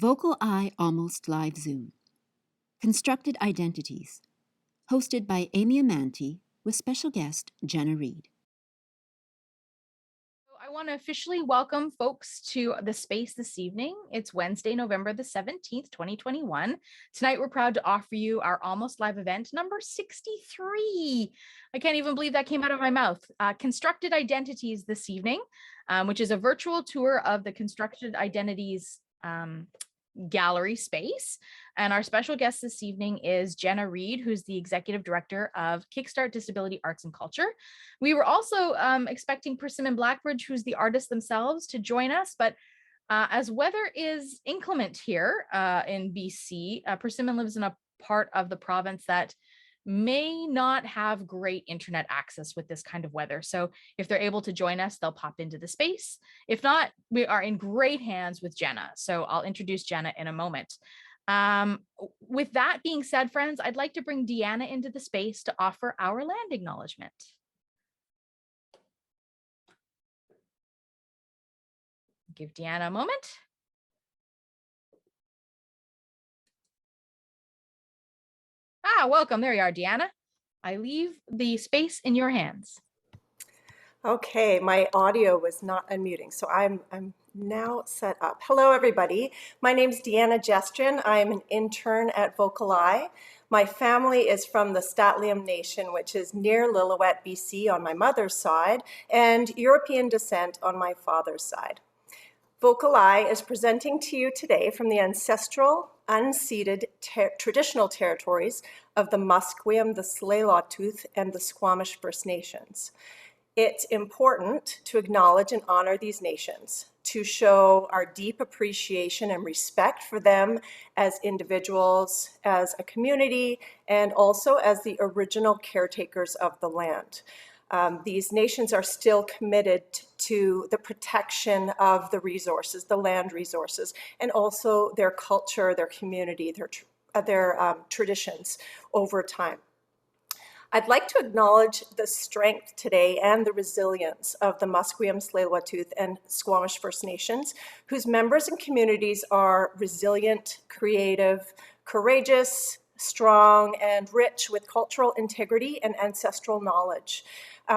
VocalEye Almost Live Zoom. Constructed Identities. Hosted by Amantea with special guest Jenna Reid. I want to officially welcome folks to the space this evening. It's Wednesday, November the 17th, 2021. Tonight, we're proud to offer you our Almost Live event number 63. I can't even believe that came out of my mouth. Constructed Identities this evening, which is a virtual tour of the Constructed Identities gallery space. And our special guest this evening is Jenna Reid, who's the executive director of Kickstart Disability Arts and Culture. We were also expecting Persimmon Blackbridge, who's the artist themselves, to join us, but as weather is inclement here in BC, Persimmon lives in a part of the province that may not have great internet access with this kind of weather. So if they're able to join us, they'll pop into the space. If not, we are in great hands with Jenna. So I'll introduce Jenna in a moment. With that being said, friends, I'd like to bring Deanna into the space to offer our land acknowledgement. Give Deanna a moment. Welcome. There you are, Deanna. I leave the space in your hands. Okay, my audio was not unmuting, so I'm now set up. Hello, everybody. My name is Deanna Jestrin. I'm an intern at VocalEye. My family is from the Statliam Nation, which is near Lillooet, BC on my mother's side, and European descent on my father's side. VocalEye is presenting to you today from the ancestral, unceded traditional territories of the Musqueam, the Tsleil-Waututh, and the Squamish First Nations. It's important to acknowledge and honor these nations, to show our deep appreciation and respect for them as individuals, as a community, and also as the original caretakers of the land. These nations are still committed to the protection of the resources, the land resources, and also their culture, their community, their traditions over time. I'd like to acknowledge the strength today and the resilience of the Musqueam, Tsleil-Waututh, and Squamish First Nations, whose members and communities are resilient, creative, courageous, strong, and rich with cultural integrity and ancestral knowledge.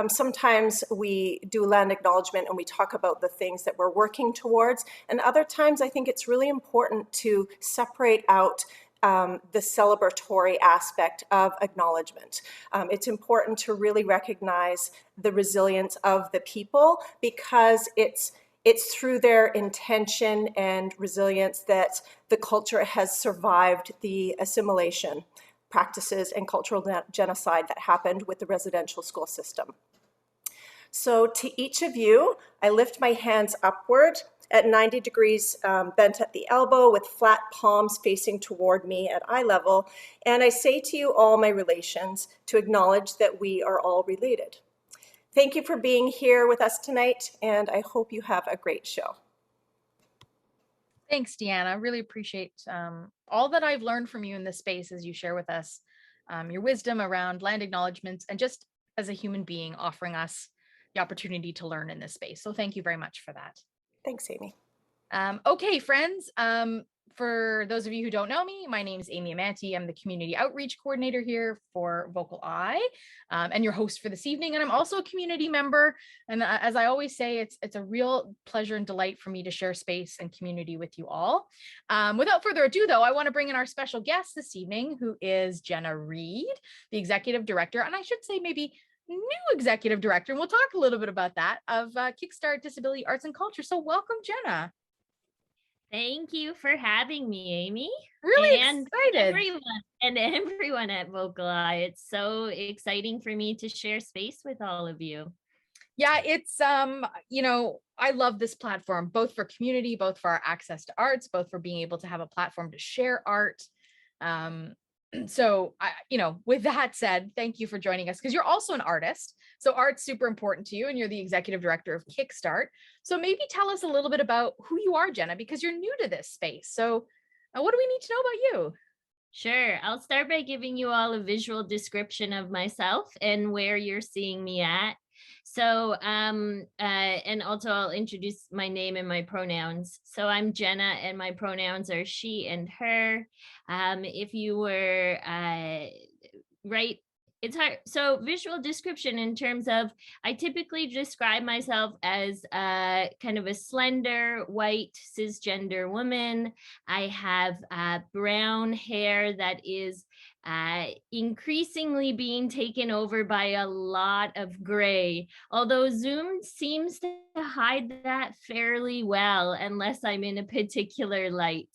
Sometimes we do land acknowledgement and we talk about the things that we're working towards, and other times I think it's really important to separate out the celebratory aspect of acknowledgement. It's important to really recognize the resilience of the people because it's through their intention and resilience that the culture has survived the assimilation practices and cultural genocide that happened with the residential school system. So to each of you, I lift my hands upward at 90 degrees bent at the elbow with flat palms facing toward me at eye level. And I say to you all my relations to acknowledge that we are all related. Thank you for being here with us tonight, and I hope you have a great show. Thanks, Deanna. Really appreciate all that I've learned from you in this space as you share with us your wisdom around land acknowledgements and just as a human being offering us the opportunity to learn in this space. So thank you very much for that. Thanks, Amy. Okay, friends. For those of you who don't know me, my name is Amy Amantea. I'm the community outreach coordinator here for VocalEye and your host for this evening. And I'm also a community member. And as I always say, it's a real pleasure and delight for me to share space and community with you all. Without further ado, though, I want to bring in our special guest this evening, who is Jenna Reid, the executive director. And I should say maybe new executive director, and we'll talk a little bit about that, of Kickstart Disability Arts and Culture. So welcome, Jenna. Thank you for having me, Amy. Really and excited. Everyone at VocalEye. It's so exciting for me to share space with all of you. Yeah, it's I love this platform, both for community, both for our access to arts, both for being able to have a platform to share art. So with that said, thank you for joining us, because you're also an artist. So art's super important to you, and you're the executive director of Kickstart. So maybe tell us a little bit about who you are, Jenna, because you're new to this space. So what do we need to know about you? Sure. I'll start by giving you all a visual description of myself and where you're seeing me at. So, and also I'll introduce my name and my pronouns. So I'm Jenna and my pronouns are she and her. If you were, right, it's hard. So visual description in terms of, I typically describe myself as kind of a slender, white, cisgender woman. I have brown hair that is increasingly being taken over by a lot of gray, although Zoom seems to hide that fairly well unless I'm in a particular light.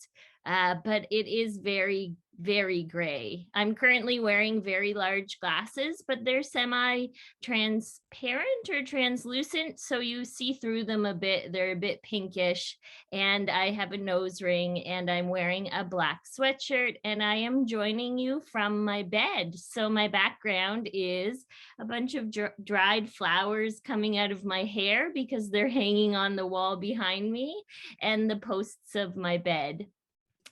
But it is very, very gray. I'm currently wearing very large glasses, but they're semi-transparent or translucent, so you see through them a bit. They're a bit pinkish, and I have a nose ring, and I'm wearing a black sweatshirt, and I am joining you from my bed. So my background is a bunch of dried flowers coming out of my hair because they're hanging on the wall behind me, and the posts of my bed.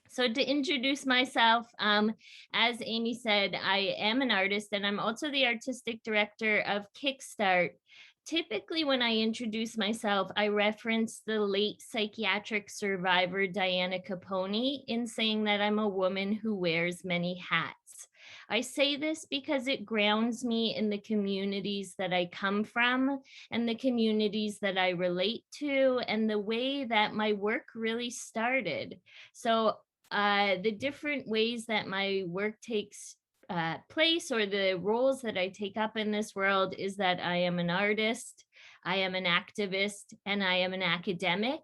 So to introduce myself, as Amy said, I am an artist and I'm also the artistic director of Kickstart. Typically, when I introduce myself, I reference the late psychiatric survivor Diana Capone in saying that I'm a woman who wears many hats. I say this because it grounds me in the communities that I come from and the communities that I relate to and the way that my work really started. So the different ways that my work takes place or the roles that I take up in this world is that I am an artist, I am an activist, and I am an academic.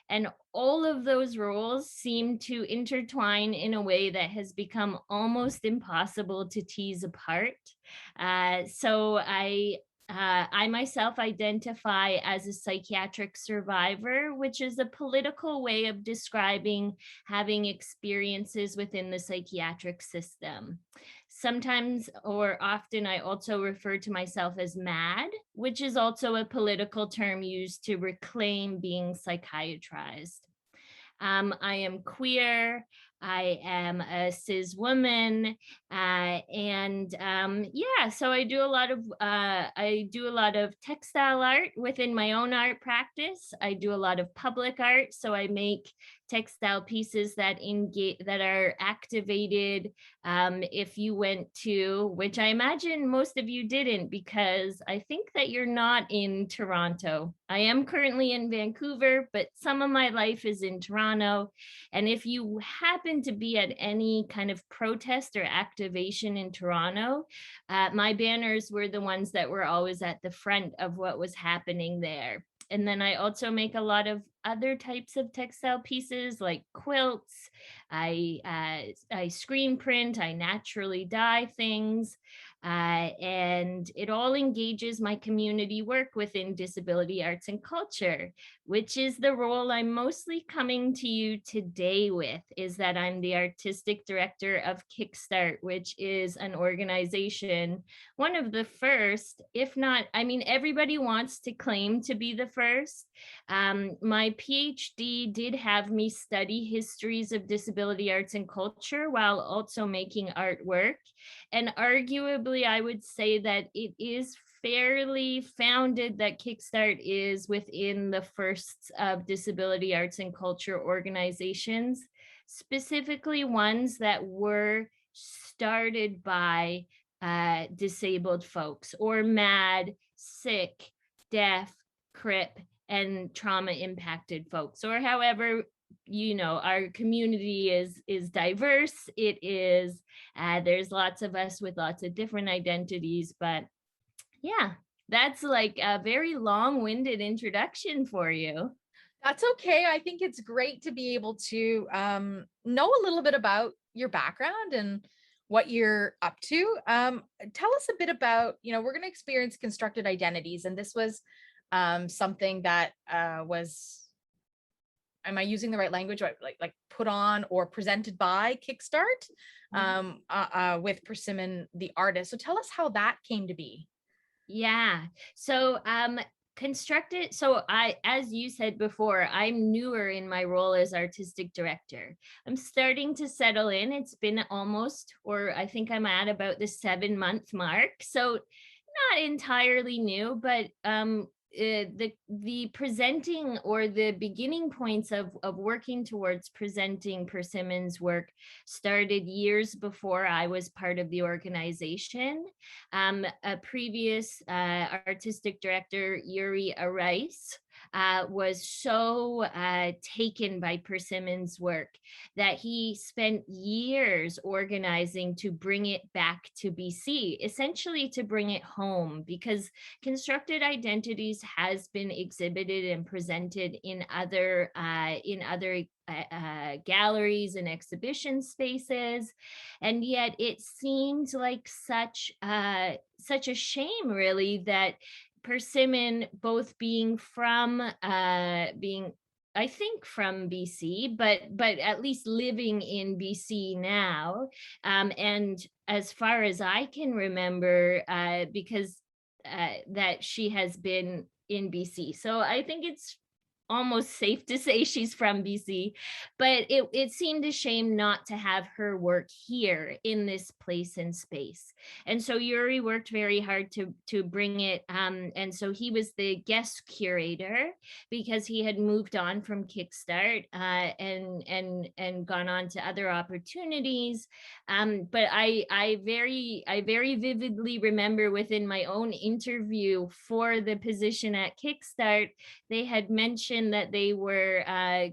And all of those roles seem to intertwine in a way that has become almost impossible to tease apart. So I myself identify as a psychiatric survivor, which is a political way of describing having experiences within the psychiatric system. Sometimes or often I also refer to myself as MAD, which is also a political term used to reclaim being psychiatrized. I am queer. I am a cis woman, and yeah. So I do a lot of textile art within my own art practice. I do a lot of public art. So I make textile pieces that are activated. If you went to, which I imagine most of you didn't, because I think that you're not in Toronto. I am currently in Vancouver, but some of my life is in Toronto. And if you happen to be at any kind of protest or activation in Toronto, my banners were the ones that were always at the front of what was happening there. And then I also make a lot of other types of textile pieces like quilts. I screen print, I naturally dye things, and it all engages my community work within disability arts and culture, which is the role I'm mostly coming to you today with, is that I'm the artistic director of Kickstart, which is an organization, one of the first, if not, I mean, everybody wants to claim to be the first. My PhD did have me study histories of disability arts and culture while also making artwork. And arguably, I would say that it is fairly founded that Kickstart is within the first of disability arts and culture organizations, specifically ones that were started by disabled folks or MAD, sick, deaf, CRIP, and trauma impacted folks, or however, you know, our community is diverse. It is, there's lots of us with lots of different identities, but yeah, that's like a very long-winded introduction for you. That's okay. I think it's great to be able to know a little bit about your background and what you're up to. Tell us a bit about, you know, we're going to experience constructed identities, and this was something that was, am I using the right language? Like put on or presented by Kickstart with Persimmon, the artist. So tell us how that came to be. Yeah. So constructed, so I, as you said before, I'm newer in my role as artistic director. I'm starting to settle in. It's been almost, or I think I'm at about the 7-month mark. So not entirely new, but the presenting or the beginning points of working towards presenting Persimmon's work started years before I was part of the organization. A previous artistic director, Yuri Arais, was so taken by Persimmon's work that he spent years organizing to bring it back to BC, essentially to bring it home, because constructed identities has been exhibited and presented in other galleries and exhibition spaces, and yet it seemed like such a shame, really, that Persimmon, both being I think from BC, but at least living in BC now, and as far as I can remember, because that she has been in BC. So I think it's almost safe to say she's from BC, but it seemed a shame not to have her work here in this place and space. And so Yuri worked very hard to bring it. And so he was the guest curator because he had moved on from Kickstart and gone on to other opportunities. But I very vividly remember within my own interview for the position at Kickstart, they had mentioned that they were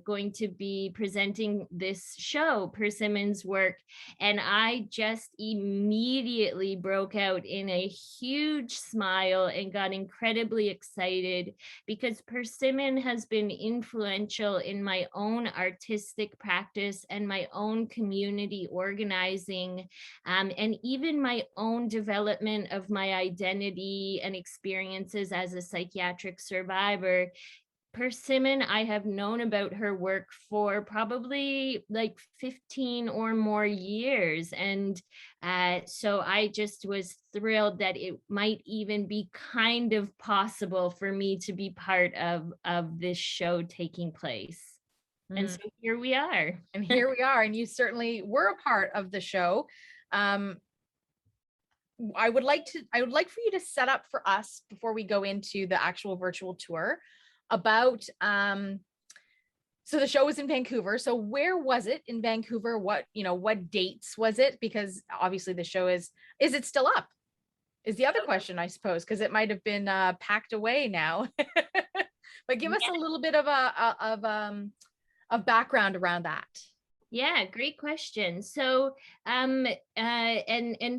going to be presenting this show, Persimmon's work, and I just immediately broke out in a huge smile and got incredibly excited, because Persimmon has been influential in my own artistic practice and my own community organizing, and even my own development of my identity and experiences as a psychiatric survivor. Persimmon, I have known about her work for probably like 15 or more years. And so I just was thrilled that it might even be kind of possible for me to be part of this show taking place. And so here we are. And here we are. And you certainly were a part of the show. I would like for you to set up for us, before we go into the actual virtual tour, about so the show was in Vancouver. So where was it in Vancouver? What dates was it? Because obviously the show is it still up? Is the other question, I suppose, because it might have been packed away now. But give us a little bit of background around that. Yeah, great question. So, and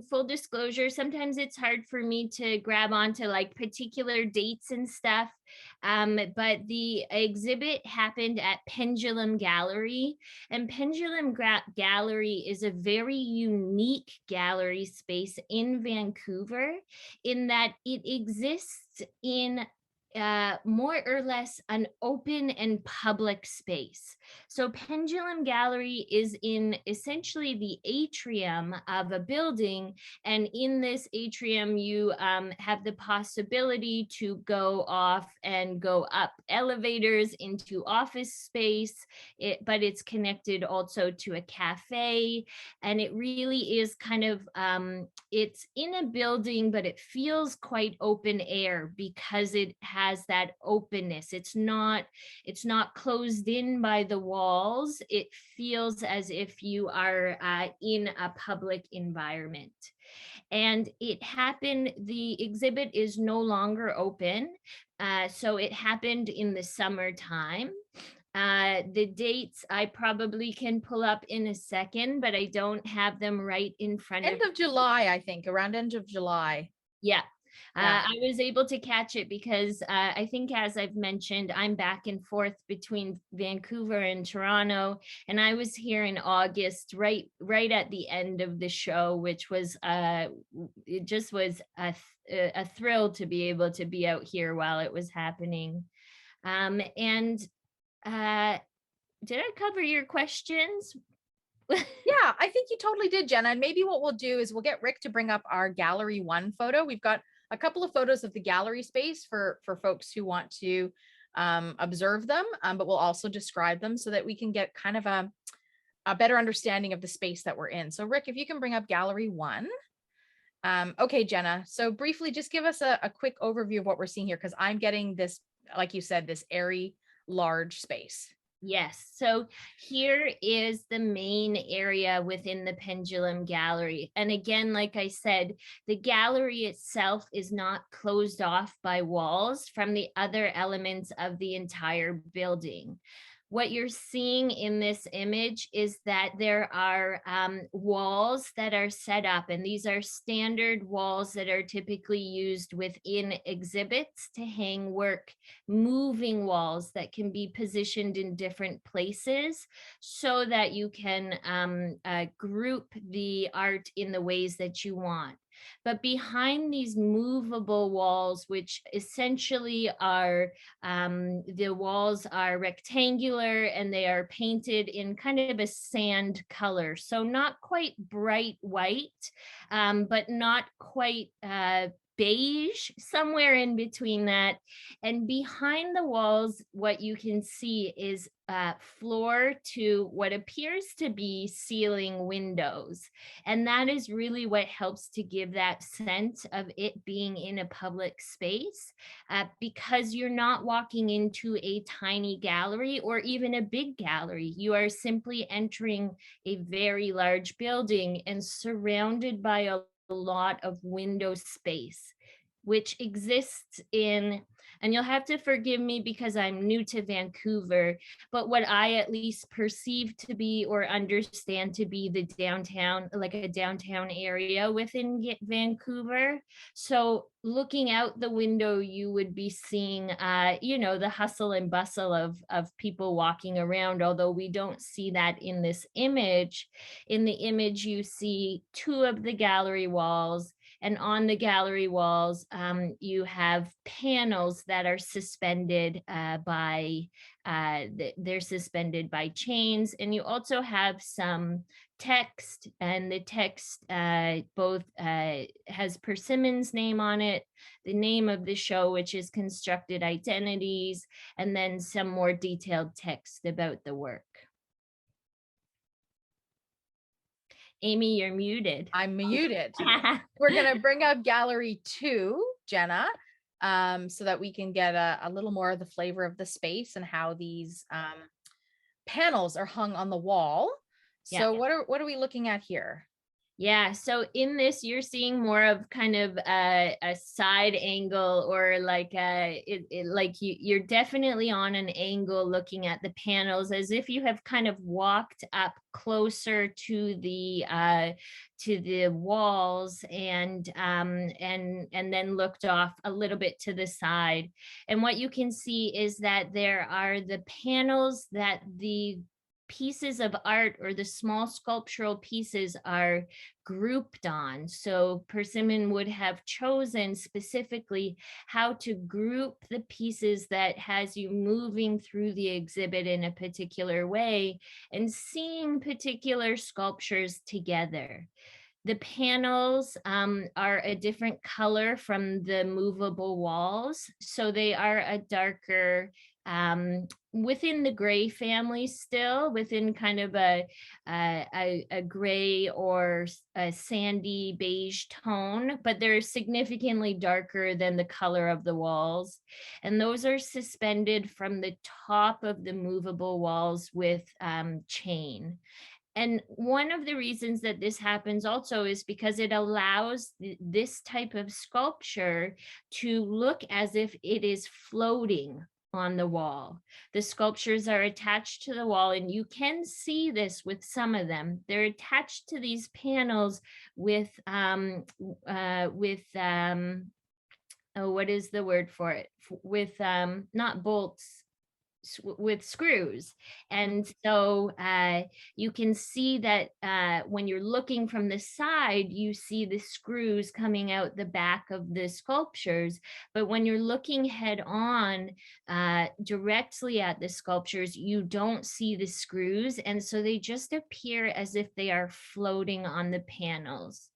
full disclosure, sometimes it's hard for me to grab onto like particular dates and stuff. But the exhibit happened at Pendulum Gallery, and Pendulum Gallery is a very unique gallery space in Vancouver, in that it exists in more or less an open and public space. So Pendulum Gallery is in essentially the atrium of a building, and in this atrium you have the possibility to go off and go up elevators into office space, but it's connected also to a cafe, and it really is kind of it's in a building, but it feels quite open air because it has that openness. It's not closed in by the walls. It feels as if you are in a public environment. And it happened, the exhibit is no longer open. So it happened in the summertime. The dates I probably can pull up in a second, but I don't have them right in front of July, I think, around end of July. Yeah. I was able to catch it because I think, as I've mentioned, I'm back and forth between Vancouver and Toronto, and I was here in August, right at the end of the show, which was it just was a thrill to be able to be out here while it was happening. And did I cover your questions? Yeah, I think you totally did, Jenna. And maybe what we'll do is we'll get Rick to bring up our Gallery 1 photo. We've got a couple of photos of the gallery space for folks who want to observe them, but we'll also describe them so that we can get kind of a better understanding of the space that we're in. So Rick, if you can bring up Gallery 1. Okay, Jenna. So briefly, just give us a quick overview of what we're seeing here, because I'm getting this, like you said, this airy, large space. Yes, so here is the main area within the Pendulum Gallery. And again, like I said, the gallery itself is not closed off by walls from the other elements of the entire building. What you're seeing in this image is that there are walls that are set up, and these are standard walls that are typically used within exhibits to hang work, moving walls that can be positioned in different places so that you can group the art in the ways that you want. But behind these movable walls, which essentially are the walls are rectangular and they are painted in kind of a sand color. So not quite bright white, but not quite beige, somewhere in between that. And behind the walls, what you can see is floor to what appears to be ceiling windows. And that is really what helps to give that sense of it being in a public space, because you're not walking into a tiny gallery or even a big gallery. You are simply entering a very large building and surrounded by a lot of window space, which exists in, and you'll have to forgive me because I'm new to Vancouver, but what I at least perceive to be or understand to be the downtown, like a downtown area within Vancouver. So looking out the window, you would be seeing, the hustle and bustle of people walking around, although we don't see that in this image. In the image, you see two of the gallery walls, and on the gallery walls, you have panels that are suspended they're suspended by chains. And you also have some text, and the text both has Persimmon's name on it, the name of the show, which is Constructed Identities, and then some more detailed text about the work. Amy, you're muted. I'm muted. We're going to bring up gallery 2, Jenna, so that we can get a little more of the flavor of the space and how these panels are hung on the wall. So what are we looking at here? Yeah, so in this, you're seeing more of kind of a side angle, or like you're definitely on an angle looking at the panels, as if you have kind of walked up closer to the walls and then looked off a little bit to the side. And what you can see is that there are the panels that the pieces of art or the small sculptural pieces are grouped on. So Persimmon would have chosen specifically how to group the pieces that has you moving through the exhibit in a particular way and seeing particular sculptures together. The panels are a different color from the movable walls. So they are a darker, within the gray family, still within kind of a gray or a sandy beige tone, but they're significantly darker than the color of the walls. And those are suspended from the top of the movable walls with chain. And one of the reasons that this happens also is because it allows this type of sculpture to look as if it is floating on the wall. The sculptures are attached to the wall, and you can see this with some of them. They're attached to these panels with what is the word for it? With not bolts, with screws. And so you can see that when you're looking from the side, you see the screws coming out the back of the sculptures. But when you're looking head on directly at the sculptures, you don't see the screws. And so they just appear as if they are floating on the panels.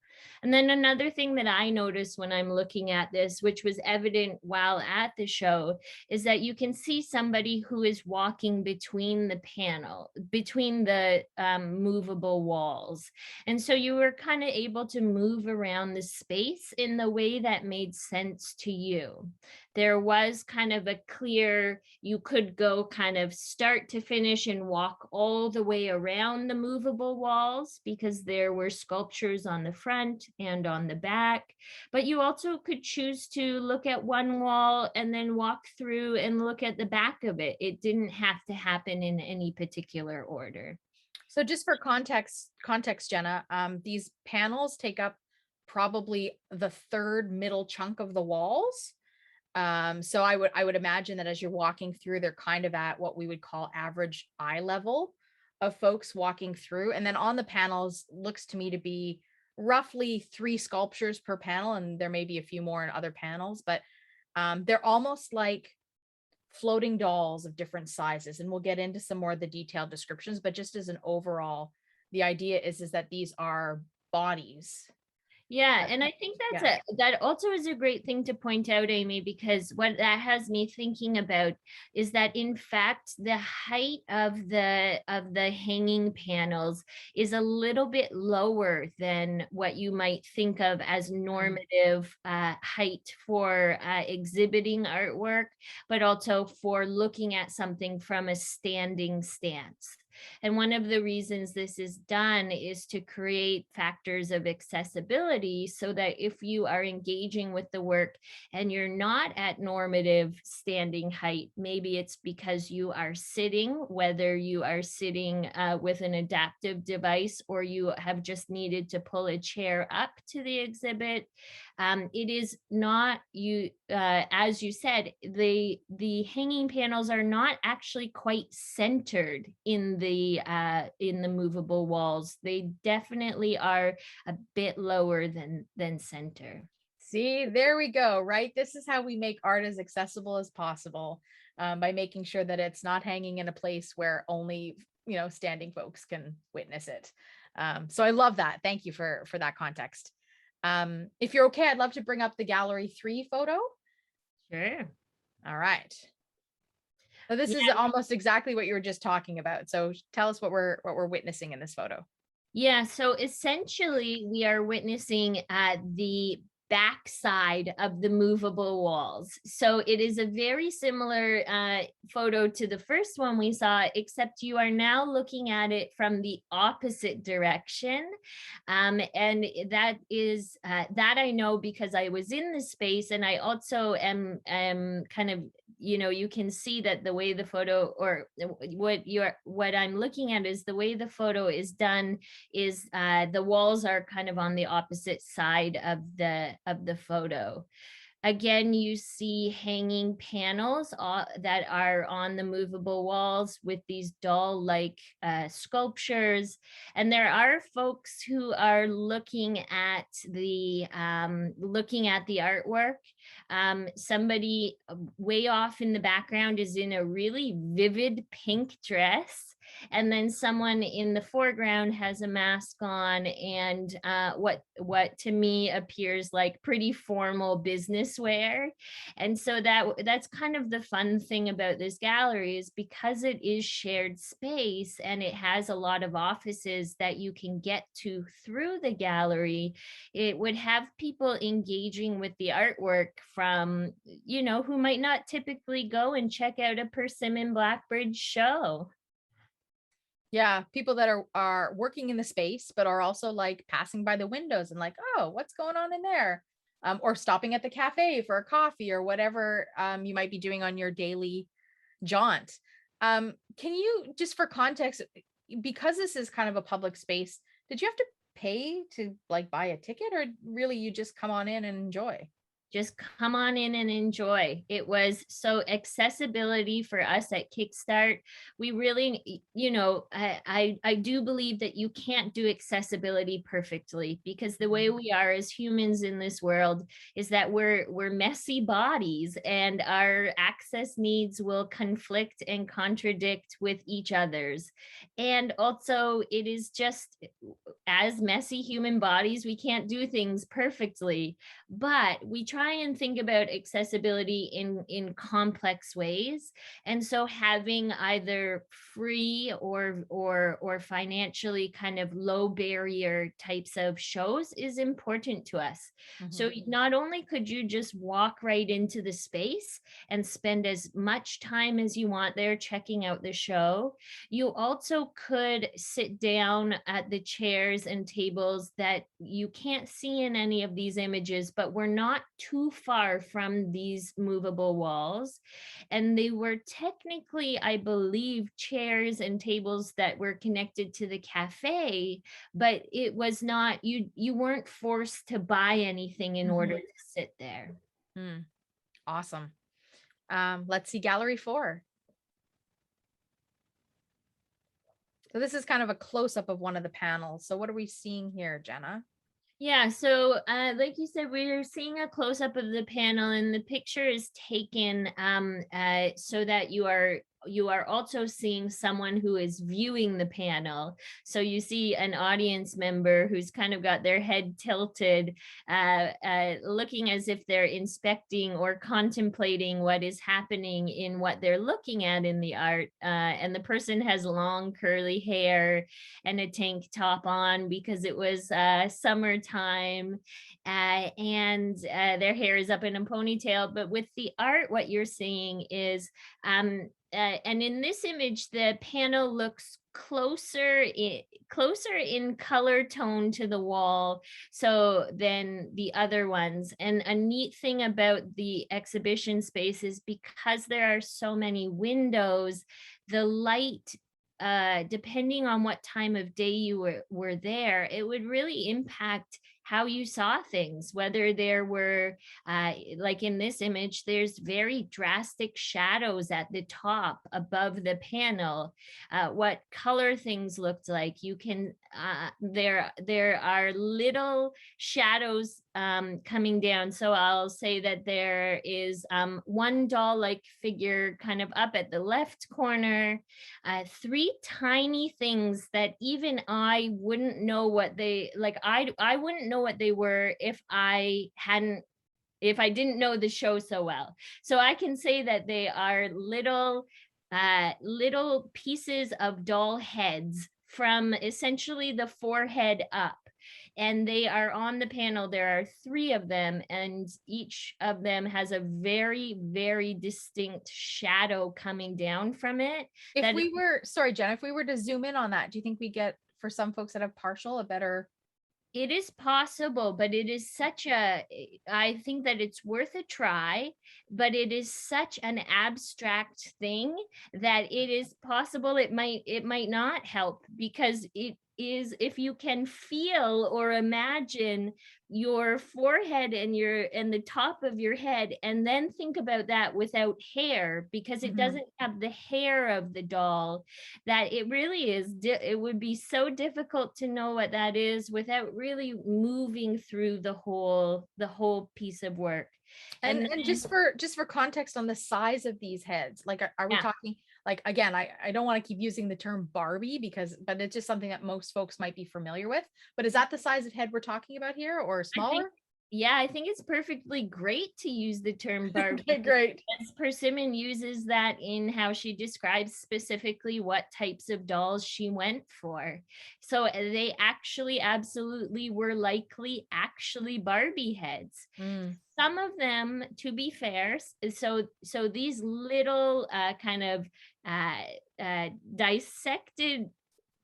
And then another thing that I noticed when I'm looking at this, which was evident while at the show, is that you can see somebody who is walking between between the movable walls. And so you were kind of able to move around the space in the way that made sense to you. There was kind of a clear, you could go kind of start to finish and walk all the way around the movable walls because there were sculptures on the front and on the back. But you also could choose to look at one wall and then walk through and look at the back of it. It didn't have to happen in any particular order. So just for context, Jenna, these panels take up probably the third middle chunk of the walls. So I would imagine that as you're walking through, they're kind of at what we would call average eye level of folks walking through. And then on the panels looks to me to be roughly 3 sculptures per panel, and there may be a few more in other panels, but they're almost like floating dolls of different sizes. And we'll get into some more of the detailed descriptions, but just as an overall, the idea is that these are bodies. Yeah, and I think that also is a great thing to point out, Amy, because what that has me thinking about is that in fact the height of the hanging panels is a little bit lower than what you might think of as normative height for exhibiting artwork, but also for looking at something from a standing stance. And one of the reasons this is done is to create factors of accessibility so that if you are engaging with the work and you're not at normative standing height, maybe it's because you are sitting, whether you are sitting with an adaptive device or you have just needed to pull a chair up to the exhibit. It is not as you said, the hanging panels are not actually quite centered in the movable walls. They definitely are a bit lower than center. See, there we go, right? This is how we make art as accessible as possible, by making sure that it's not hanging in a place where only, standing folks can witness it. So I love that. Thank you for that context. If you're okay, I'd love to bring up the gallery 3 photo. Sure. All right. So this is almost exactly what you were just talking about. So tell us what we're witnessing in this photo. Yeah, so essentially we are witnessing the backside of the movable walls. So it is a very similar photo to the first one we saw, except you are now looking at it from the opposite direction. And that is that I know because I was in the space, and I also am kind of, you can see that the way the photo, or what I'm looking at is the way the photo is done is the walls are kind of on the opposite side of the photo. Again, you see hanging panels that are on the movable walls with these doll-like sculptures. And there are folks who are looking at the artwork. Somebody way off in the background is in a really vivid pink dress. And then someone in the foreground has a mask on and what to me appears like pretty formal business wear. And so that's kind of the fun thing about this gallery, is because it is shared space and it has a lot of offices that you can get to through the gallery, it would have people engaging with the artwork from, who might not typically go and check out a Persimmon Blackbridge show. Yeah, people that are working in the space, but are also like passing by the windows and like, oh, what's going on in there? Or stopping at the cafe for a coffee or whatever you might be doing on your daily jaunt. Can you, just for context, because this is kind of a public space, did you have to pay to like buy a ticket, or really you just come on in and enjoy? just come on in and enjoy. It was so accessibility for us at Kickstart. We really, I do believe that you can't do accessibility perfectly, because the way we are as humans in this world is that we're messy bodies, and our access needs will conflict and contradict with each other's. And also, it is just, as messy human bodies, we can't do things perfectly, but we try and think about accessibility in complex ways. And so having either free or financially kind of low barrier types of shows is important to us. So not only could you just walk right into the space and spend as much time as you want there checking out the show, you also could sit down at the chairs and tables that you can't see in any of these images, but we're not too far from these movable walls. And they were technically, I believe, chairs and tables that were connected to the cafe, but it was not, you weren't forced to buy anything in order to sit there. Awesome. Let's see gallery 4. So this is kind of a close-up of one of the panels. So what are we seeing here, Jenna? Yeah, so like you said, we're seeing a close-up of the panel, and the picture is taken so that you are also seeing someone who is viewing the panel. So you see an audience member who's kind of got their head tilted, looking as if they're inspecting or contemplating what is happening in what they're looking at in the art. And the person has long curly hair and a tank top on because it was summertime, and their hair is up in a ponytail. But with the art, what you're seeing is and in this image, the panel looks closer in color tone to the wall so than the other ones. And a neat thing about the exhibition space is because there are so many windows, the light, depending on what time of day you were there, it would really impact how you saw things, whether there were, like in this image, there's very drastic shadows at the top above the panel, what color things looked like. You can, there are little shadows coming down. So I'll say that there is one doll-like figure kind of up at the left corner, 3 tiny things that even I wouldn't know what they, like I wouldn't know what they were if I didn't know the show so well. So I can say that they are little pieces of doll heads from essentially the forehead up, and they are on the panel. There are 3 of them, and each of them has a very, very distinct shadow coming down from it. Sorry, Jen, if we were to zoom in on that, do you think we get, for some folks that have partial, a better? It is possible, but it is I think that it's worth a try, but it is such an abstract thing that it is possible it might not help, because it is, if you can feel or imagine your forehead and the top of your head, and then think about that without hair, because it doesn't have the hair of the doll, that it really is, it would be so difficult to know what that is without really moving through the whole piece of work. And just for context on the size of these heads, like are we talking, like, again, I don't want to keep using the term Barbie but it's just something that most folks might be familiar with, but is that the size of head we're talking about here, or smaller? I think it's perfectly great to use the term Barbie. Okay, great. As Persimmon uses that in how she describes specifically what types of dolls she went for. So they actually absolutely were likely actually Barbie heads. Some of them, to be fair, so these little kind of dissected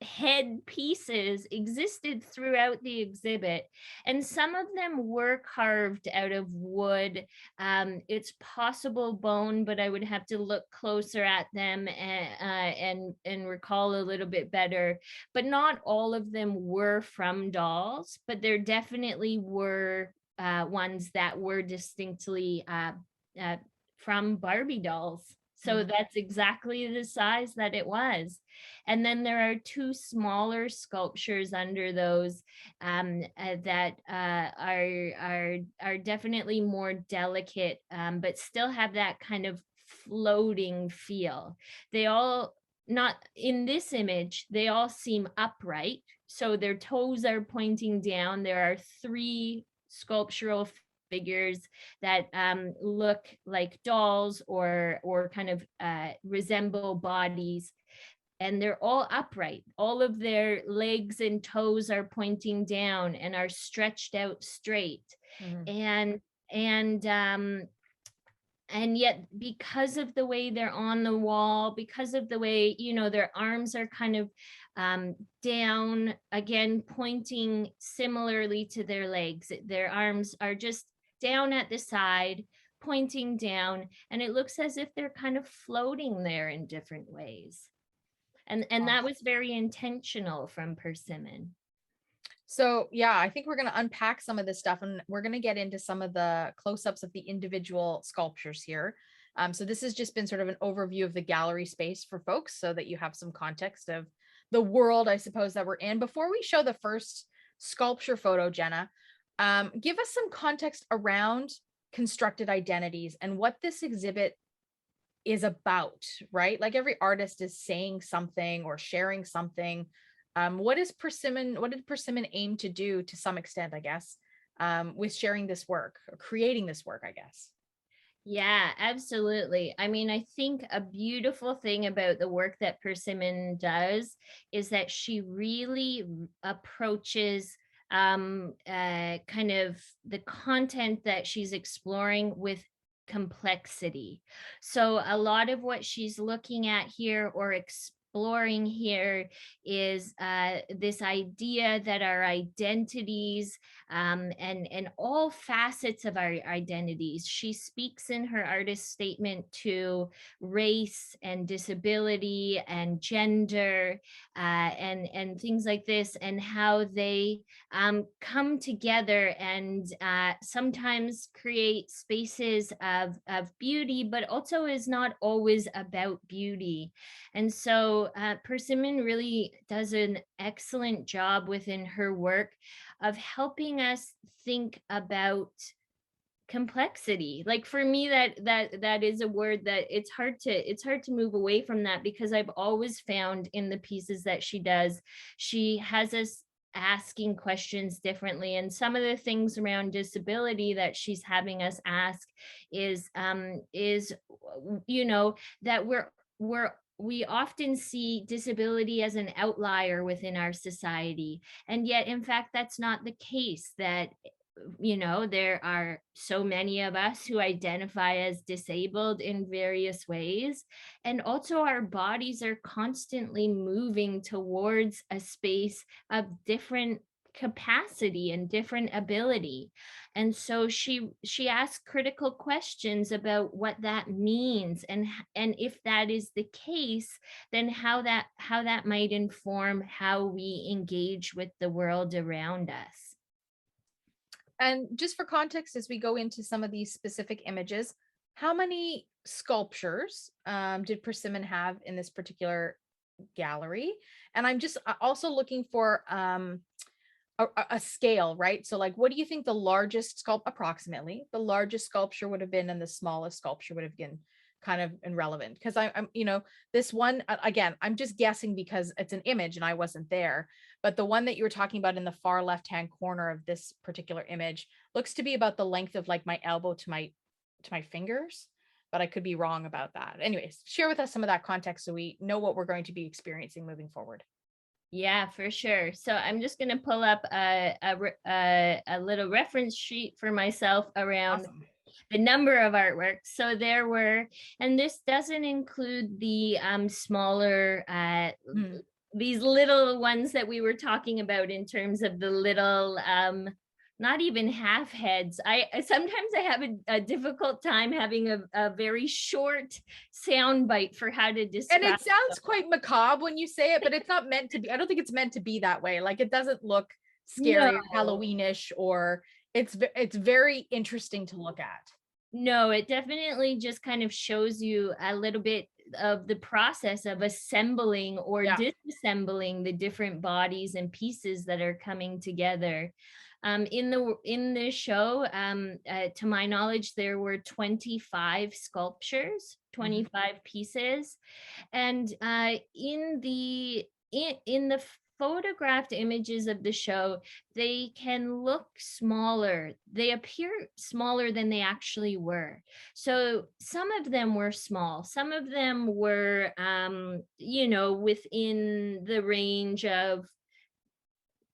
head pieces existed throughout the exhibit, and some of them were carved out of wood. It's possible bone, but I would have to look closer at them and recall a little bit better. But not all of them were from dolls, but there definitely were ones that were distinctly from Barbie dolls. So that's exactly the size that it was. And then there are two smaller sculptures under those that are definitely more delicate, but still have that kind of floating feel. They all, not in this image, they all seem upright. So their toes are pointing down. There are three sculptural figures that look like dolls or kind of resemble bodies, and they're all upright. All of their legs and toes are pointing down and are stretched out straight. And yet, because of the way they're on the wall, because of the way, you know, their arms are kind of down, again, pointing similarly to their legs. Their arms are just down at the side, pointing down, and it looks as if they're kind of floating there in different ways. And that was very intentional from Persimmon. So yeah, I think we're going to unpack some of this stuff, and we're going to get into some of the close-ups of the individual sculptures here. So this has just been sort of an overview of the gallery space for folks so that you have some context of the world, I suppose, that we're in. Before we show the first sculpture photo, Jenna, give us some context around constructed identities and what this exhibit is about, right? Like every artist is saying something or sharing something. What did Persimmon aim to do, to some extent, I guess, with sharing this work or creating this work, I guess? Yeah, absolutely. I mean, I think a beautiful thing about the work that Persimmon does is that she really approaches kind of the content that she's exploring with complexity. So a lot of what she's looking at here or exploring here is this idea that our identities and all facets of our identities. She speaks in her artist statement to race and disability and gender and things like this, and how they come together and sometimes create spaces of beauty, but also is not always about beauty. And so Persimmon really does an excellent job within her work of helping us think about complexity. Like for me, that is a word that it's hard to move away from that, because I've always found in the pieces that she does, she has us asking questions differently. And some of the things around disability that she's having us ask is you know, that we often see disability as an outlier within our society. And yet, in fact, that's not the case. That, you know, there are so many of us who identify as disabled in various ways. And also our bodies are constantly moving towards a space of different capacity and different ability. And so she asks critical questions about what that means, and if that is the case, then how that might inform how we engage with the world around us. And just for context, as we go into some of these specific images, how many sculptures did Persimmon have in this particular gallery? And I'm just also looking for a scale, right? So like, what do you think the largest approximately the largest sculpture would have been, and the smallest sculpture would have been kind of irrelevant? Because I'm, you know, this one, again, I'm just guessing because it's an image and I wasn't there, but the one that you were talking about in the far left-hand corner of this particular image looks to be about the length of like my elbow to my fingers, but I could be wrong about that. Anyways, share with us some of that context so we know what we're going to be experiencing moving forward. Yeah, for sure. So I'm just going to pull up a little reference sheet for myself around the number of artworks. So there were, and this doesn't include the smaller, these little ones that we were talking about in terms of the little, not even half heads. I sometimes I have a difficult time having a very short sound bite for how to describe. And it sounds quite macabre when you say it, but it's not meant to be. I don't think it's meant to be that way. Like, it doesn't look scary or Halloweenish or it's very interesting to look at. No, it definitely just kind of shows you a little bit of the process of assembling or disassembling the different bodies and pieces that are coming together. In the show, to my knowledge, there were 25 sculptures, 25 pieces, and in the photographed images of the show, they can look smaller. They appear smaller than they actually were. So some of them were small. Some of them were, within the range of,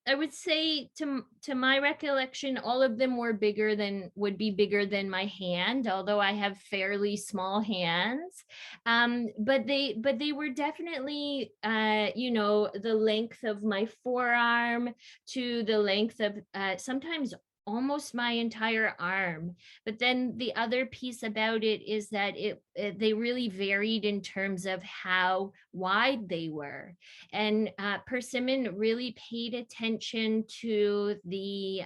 I would say, to my recollection, all of them would be bigger than my hand, although I have fairly small hands. But they were definitely, the length of my forearm to the length of sometimes almost my entire arm. But then the other piece about it is that they really varied in terms of how wide they were. And Persimmon really paid attention to the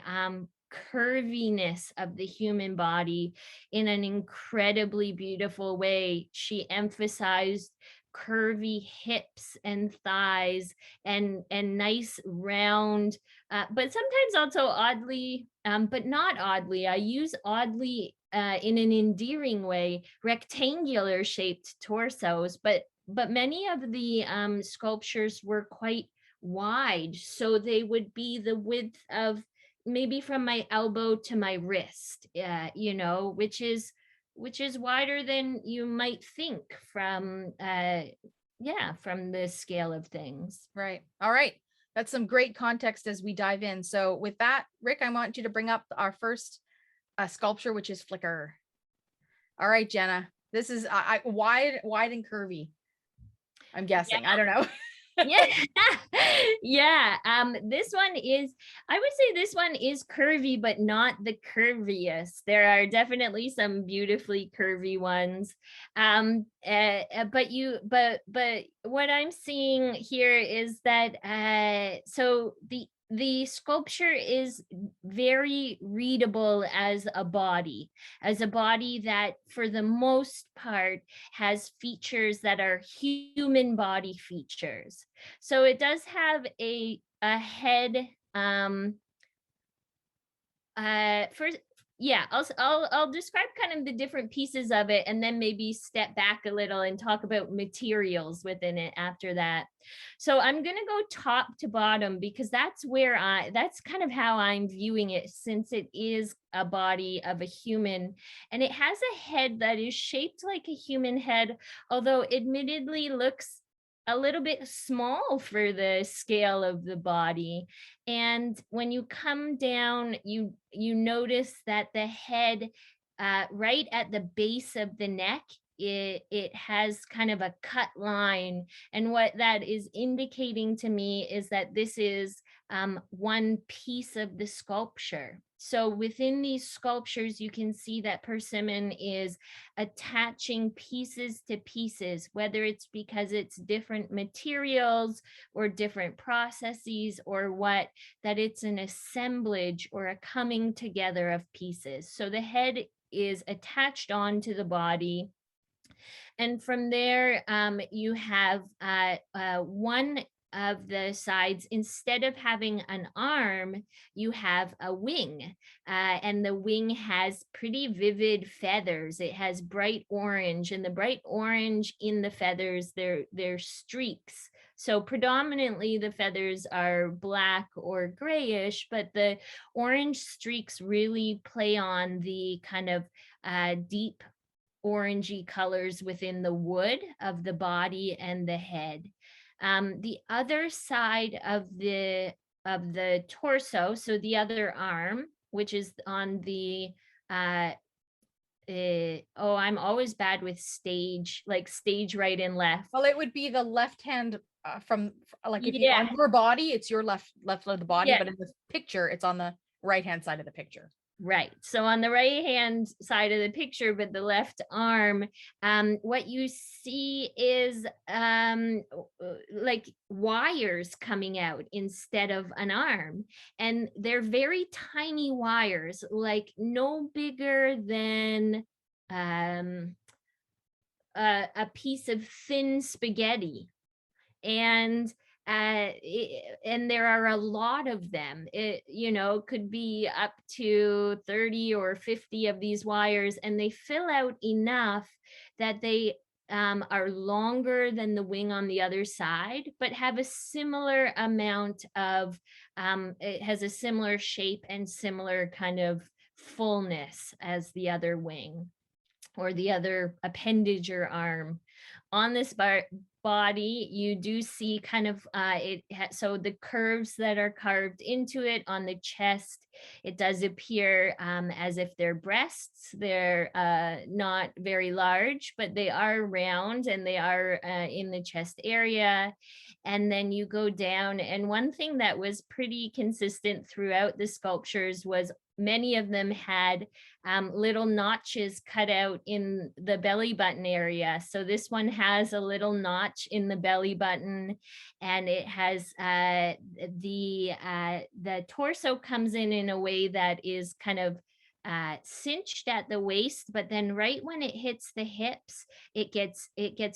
curviness of the human body in an incredibly beautiful way. She emphasized curvy hips and thighs and nice round, but sometimes also oddly, but not oddly, I use oddly in an endearing way, rectangular shaped torsos, but many of the sculptures were quite wide, so they would be the width of maybe from my elbow to my wrist, which is wider than you might think from from the scale of things. Right. All right. That's some great context as we dive in. So with that, Rick, I want you to bring up our first sculpture, which is Flicker. All right, Jenna, this is wide and curvy, I'm guessing. I don't know. Yeah. This one is, I would say this one is curvy, but not the curviest. There are definitely some beautifully curvy ones. But what I'm seeing here is that so the sculpture is very readable as a body that for the most part has features that are human body features. So it does have a head. First, yeah, I'll describe kind of the different pieces of it, and then maybe step back a little and talk about materials within it after that. So I'm gonna go top to bottom because that's kind of how I'm viewing it, since it is a body of a human, and it has a head that is shaped like a human head, although admittedly looks a little bit small for the scale of the body. And when you come down, you notice that the head, right at the base of the neck, it has kind of a cut line. And what that is indicating to me is that this is one piece of the sculpture. So within these sculptures, you can see that Persimmon is attaching pieces to pieces, whether it's because it's different materials or different processes or what, that it's an assemblage or a coming together of pieces. So the head is attached onto the body. And from there, you have one of the sides, instead of having an arm, you have a wing, and the wing has pretty vivid feathers. It has bright orange, and the bright orange in the feathers, they're streaks. So predominantly the feathers are black or grayish, but the orange streaks really play on the kind of deep orangey colors within the wood of the body and the head. The other side of the torso, so the other arm, which is on the I'm always bad with stage right and left. Well, it would be the left hand from like if you on your body, it's your left of the body, but in the picture, it's on the right hand side of the picture. Right. So on the right hand side of the picture, but the left arm, what you see is like wires coming out instead of an arm. And they're very tiny wires, like no bigger than a piece of thin spaghetti. And and there are a lot of them. It, you know, could be up to 30 or 50 of these wires, and they fill out enough that they are longer than the wing on the other side, but have a similar amount of it has a similar shape and similar kind of fullness as the other wing or the other appendage or arm. On this body, you do see kind of so the curves that are carved into it on the chest, it does appear as if they're breasts. They're not very large, but they are round and they are in the chest area. And then you go down, and one thing that was pretty consistent throughout the sculptures was many of them had little notches cut out in the belly button area. So this one has a little notch in the belly button, and it has the torso comes in a way that is kind of cinched at the waist, but then right when it hits the hips, it gets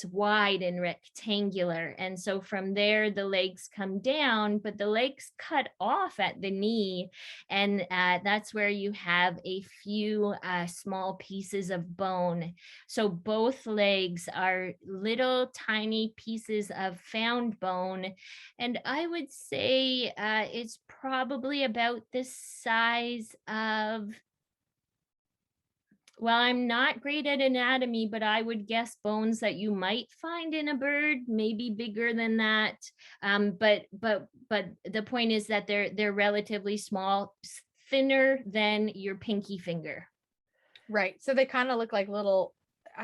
wide and rectangular. And so from there, the legs come down, but the legs cut off at the knee. And that's where you have a few small pieces of bone. So both legs are little tiny pieces of found bone. And I would say it's probably about the size of, well, I'm not great at anatomy, but I would guess bones that you might find in a bird, maybe bigger than that. But the point is that they're relatively small, thinner than your pinky finger. Right. So they kind of look like little,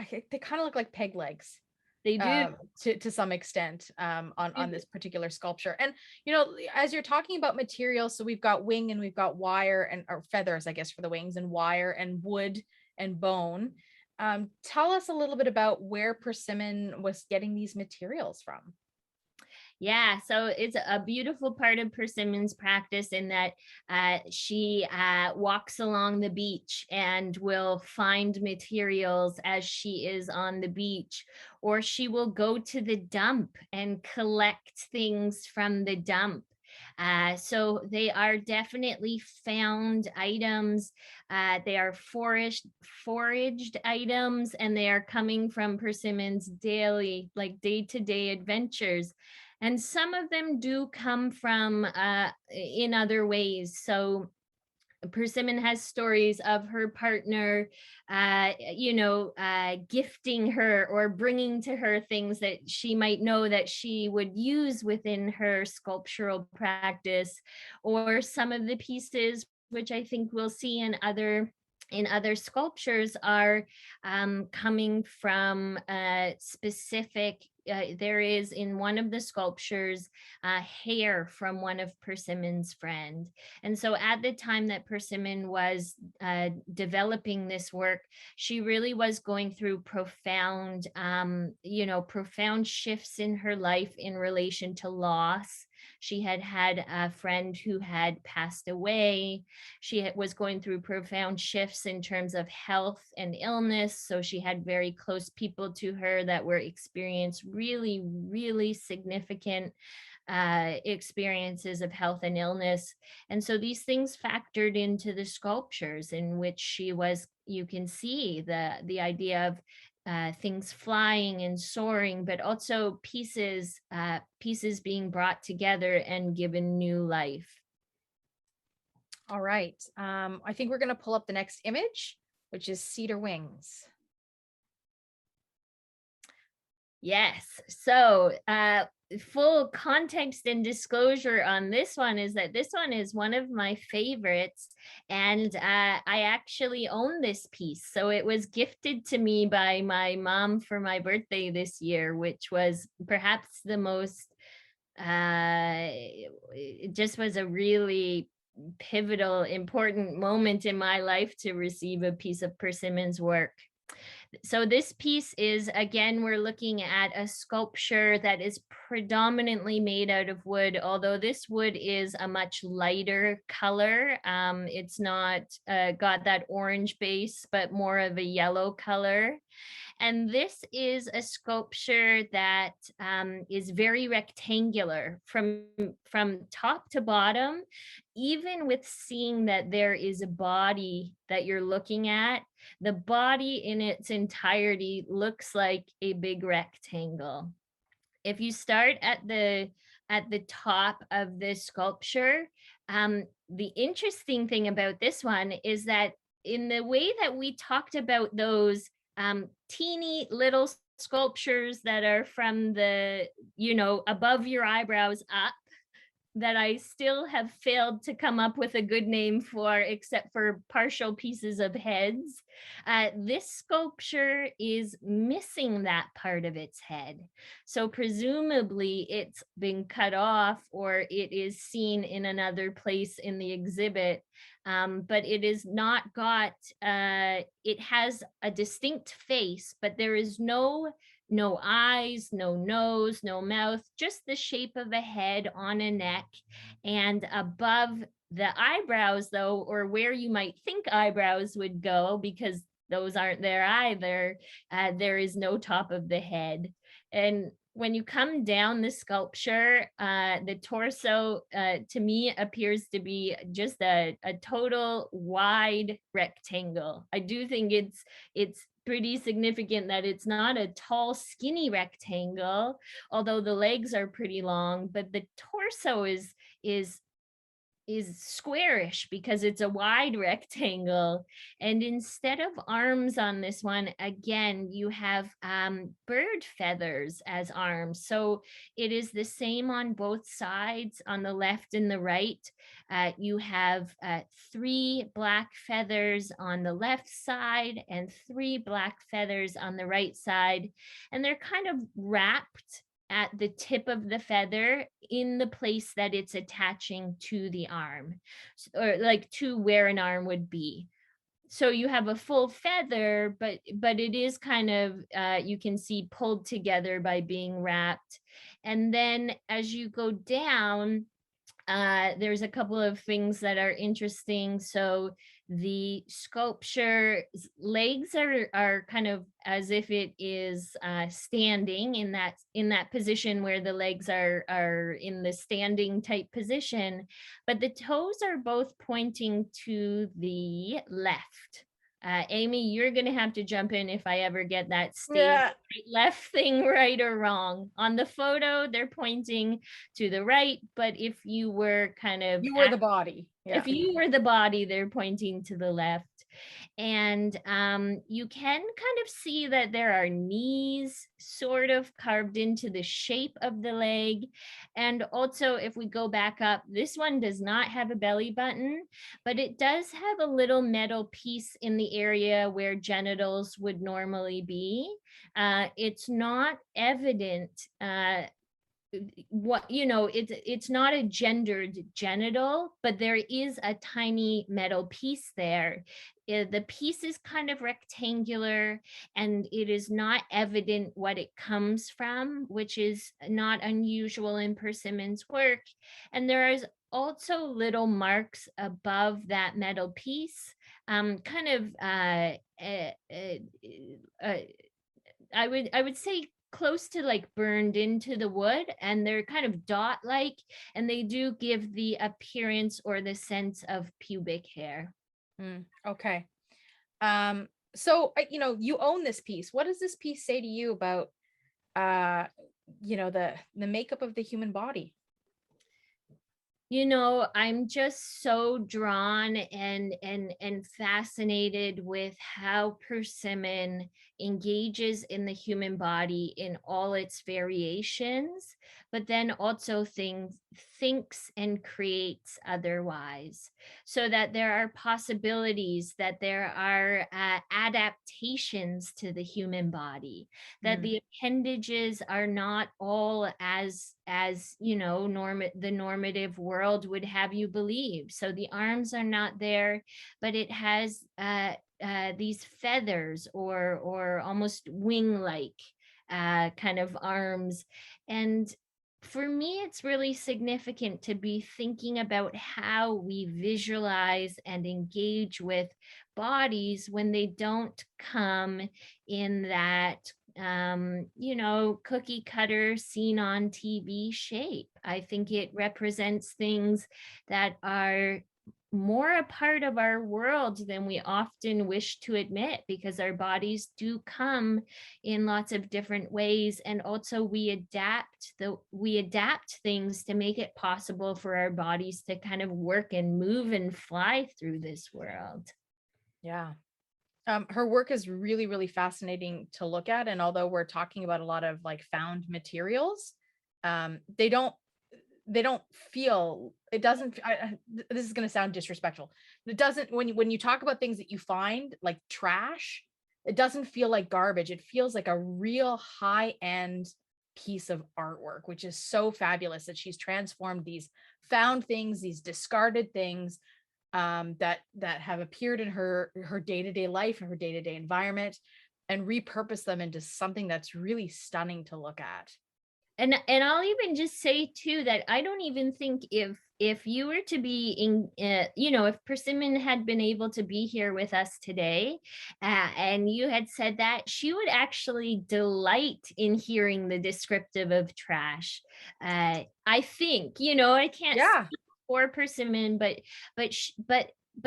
they kind of look like peg legs. They do. To some extent on this particular sculpture. And, you know, as you're talking about materials, so we've got wing and we've got wire and or feathers, I guess, for the wings, and wire and wood and bone. Tell us a little bit about where Persimmon was getting these materials from. Yeah, so it's a beautiful part of Persimmon's practice in that she walks along the beach and will find materials as she is on the beach, or she will go to the dump and collect things from the dump. So they are definitely found items. They are foraged items, and they are coming from Persimmon's daily, like day-to-day adventures. And some of them do come from in other ways. So Persimmon has stories of her partner, gifting her or bringing to her things that she might know that she would use within her sculptural practice, or some of the pieces, which I think we'll see in other sculptures, are coming from specific. There is in one of the sculptures hair from one of Persimmon's friend. And so at the time that Persimmon was developing this work, she really was going through profound shifts in her life in relation to loss. She had had a friend who had passed away. She was going through profound shifts in terms of health and illness. So she had very close people to her that were experiencing really, really significant experiences of health and illness. And so these things factored into the sculptures in which she was, you can see the idea of things flying and soaring, but also pieces being brought together and given new life. All right. I think we're going to pull up the next image, which is cedar wings. Yes. So full context and disclosure on this one is that this one is one of my favorites, and I actually own this piece. So it was gifted to me by my mom for my birthday this year, which was perhaps the most, it just was a really pivotal, important moment in my life to receive a piece of Persimmon's work. So this piece is, again, we're looking at a sculpture that is predominantly made out of wood, although this wood is a much lighter color. It's not got that orange base, but more of a yellow color. And this is a sculpture that is very rectangular from top to bottom. Even with seeing that there is a body that you're looking at, the body in its entirety looks like a big rectangle. If you start at the top of this sculpture, the interesting thing about this one is that in the way that we talked about those teeny little sculptures that are from the, above your eyebrows up, that I still have failed to come up with a good name for, except for partial pieces of heads. This sculpture is missing that part of its head. So presumably it's been cut off, or it is seen in another place in the exhibit. But it is not got, it has a distinct face, but there is no eyes, no nose, no mouth, just the shape of a head on a neck. And above the eyebrows, though, or where you might think eyebrows would go, because those aren't there either, there is no top of the head. And when you come down the sculpture, the torso to me appears to be just a total wide rectangle. I do think it's pretty significant that it's not a tall, skinny rectangle, although the legs are pretty long, but the torso is squarish because it's a wide rectangle. And instead of arms on this one, again, you have bird feathers as arms. So it is the same on both sides, on the left and the right. You have 3 black feathers on the left side and 3 black feathers on the right side. And they're kind of wrapped at the tip of the feather in the place that it's attaching to the arm, or like to where an arm would be. So you have a full feather, but it is kind of, you can see, pulled together by being wrapped. And then as you go down, there's a couple of things that are interesting. So the sculpture legs are kind of as if it is standing in that position where the legs are in the standing type position, but the toes are both pointing to the left. Amy, you're going to have to jump in if I ever get that right, left thing right or wrong. On the photo, they're pointing to the right, but if you were you were the body. Yeah. If you were the body, they're pointing to the left. And you can kind of see that there are knees sort of carved into the shape of the leg. And also, if we go back up, this one does not have a belly button, but it does have a little metal piece in the area where genitals would normally be. It's not evident it's not a gendered genital, but there is a tiny metal piece there. The piece is kind of rectangular, and it is not evident what it comes from, which is not unusual in Persimmon's work. And there is also little marks above that metal piece, I would say close to like burned into the wood, and they're kind of dot like, and they do give the appearance or the sense of pubic hair. Okay. So you own this piece. What does this piece say to you about the makeup of the human body? I'm just so drawn and fascinated with how Persimmon engages in the human body in all its variations, but then also thinks and creates otherwise, so that there are possibilities, that there are adaptations to the human body, that the appendages are not all as the normative world would have you believe. So the arms are not there, but it has these feathers or almost wing-like kind of arms. And for me, it's really significant to be thinking about how we visualize and engage with bodies when they don't come in that cookie cutter seen on TV shape. I think it represents things that are more a part of our world than we often wish to admit, because our bodies do come in lots of different ways, and also we adapt things to make it possible for our bodies to kind of work and move and fly through this world. Yeah. Her work is really, really fascinating to look at. And although we're talking about a lot of like found materials, they don't feel, it doesn't, this is going to sound disrespectful. It doesn't, when you talk about things that you find like trash, it doesn't feel like garbage. It feels like a real high-end piece of artwork, which is so fabulous that she's transformed these found things, these discarded things, that have appeared in her day-to-day life and her day-to-day environment, and repurpose them into something that's really stunning to look at. And I'll even just say too that I don't even think if you were to be in, if Persimmon had been able to be here with us today, and you had said that, she would actually delight in hearing the descriptive of trash. I think, I can't speak for Persimmon, but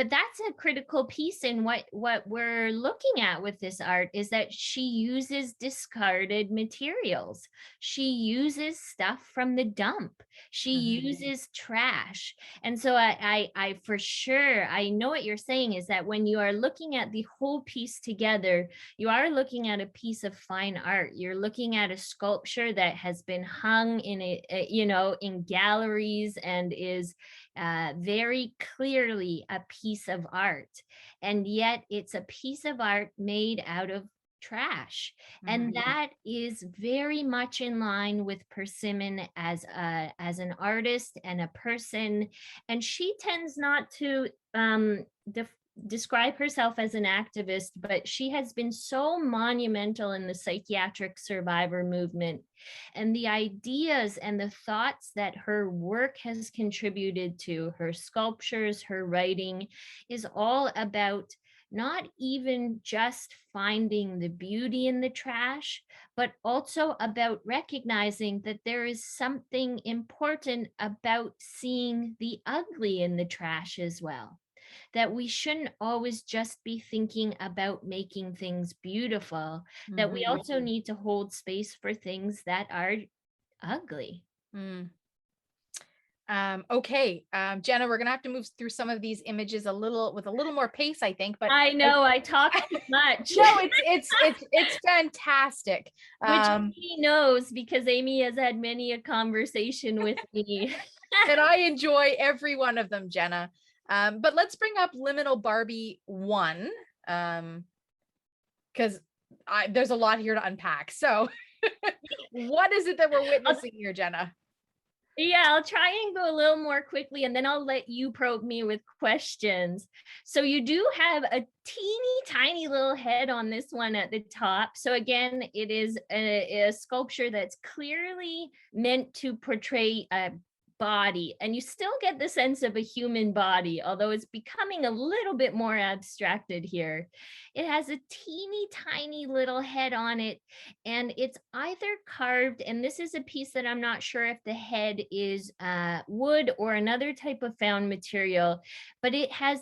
that's a critical piece in what we're looking at with this art, is that she uses discarded materials. She uses stuff from the dump. She uses trash. And so I for sure, I know what you're saying is that when you are looking at the whole piece together, you are looking at a piece of fine art. You're looking at a sculpture that has been hung in in galleries and is very clearly a piece of art, and yet it's a piece of art made out of trash. And that is very much in line with Persimmon as an artist and a person. And she tends not to describe herself as an activist, but she has been so monumental in the psychiatric survivor movement. And the ideas and the thoughts that her work has contributed to, her sculptures, her writing, is all about not even just finding the beauty in the trash, but also about recognizing that there is something important about seeing the ugly in the trash as well. That we shouldn't always just be thinking about making things beautiful, that we also need to hold space for things that are ugly. Okay, Jenna, we're gonna have to move through some of these images with a little more pace, I think. But I know I talk too much. No, it's fantastic. Which Amy knows, because Amy has had many a conversation with me. And I enjoy every one of them, Jenna. But let's bring up Liminal Barbie 1, because there's a lot here to unpack. So what is it that we're witnessing here, Jenna? Yeah, I'll try and go a little more quickly, and then I'll let you probe me with questions. So you do have a teeny tiny little head on this one at the top. So again, it is a sculpture that's clearly meant to portray a body, and you still get the sense of a human body, although it's becoming a little bit more abstracted here. It has a teeny tiny little head on it, and it's either carved, and this is a piece that I'm not sure if the head is wood or another type of found material, but it has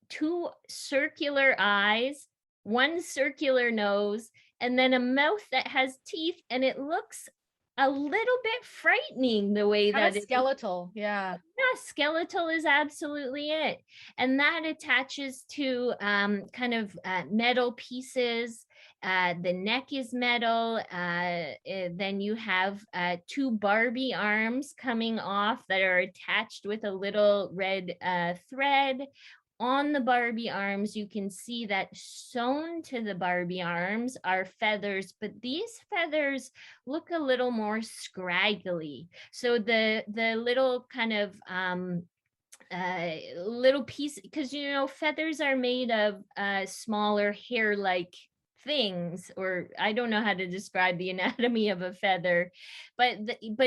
two circular eyes, one circular nose, and then a mouth that has teeth, and it looks a little bit frightening the way that it's skeletal. Yeah, skeletal is absolutely it. And that attaches to kind of metal pieces The neck is metal. Then you have 2 Barbie arms coming off that are attached with a little red thread. On the Barbie arms, you can see that sewn to the Barbie arms are feathers, but these feathers look a little more scraggly. So the little kind of little piece, because feathers are made of smaller hair-like things, or I don't know how to describe the anatomy of a feather, but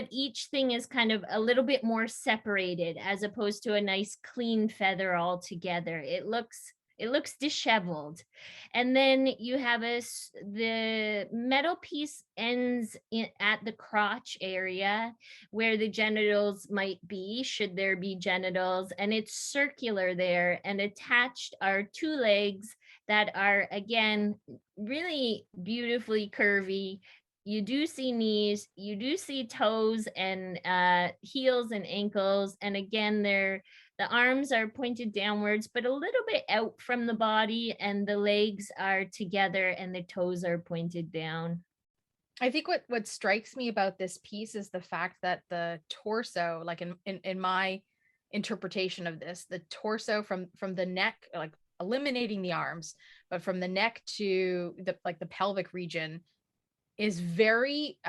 each thing is kind of a little bit more separated as opposed to a nice clean feather all together. It looks disheveled. And then you have the metal piece ends at the crotch area where the genitals might be, should there be genitals, and it's circular there, and attached are 2 legs that are, again, really beautifully curvy. You do see knees, you do see toes and heels and ankles, and again, the arms are pointed downwards, but a little bit out from the body, and the legs are together and the toes are pointed down. I think what strikes me about this piece is the fact that the torso, like in my interpretation of this, the torso from the neck, like eliminating the arms, but from the neck to the pelvic region is very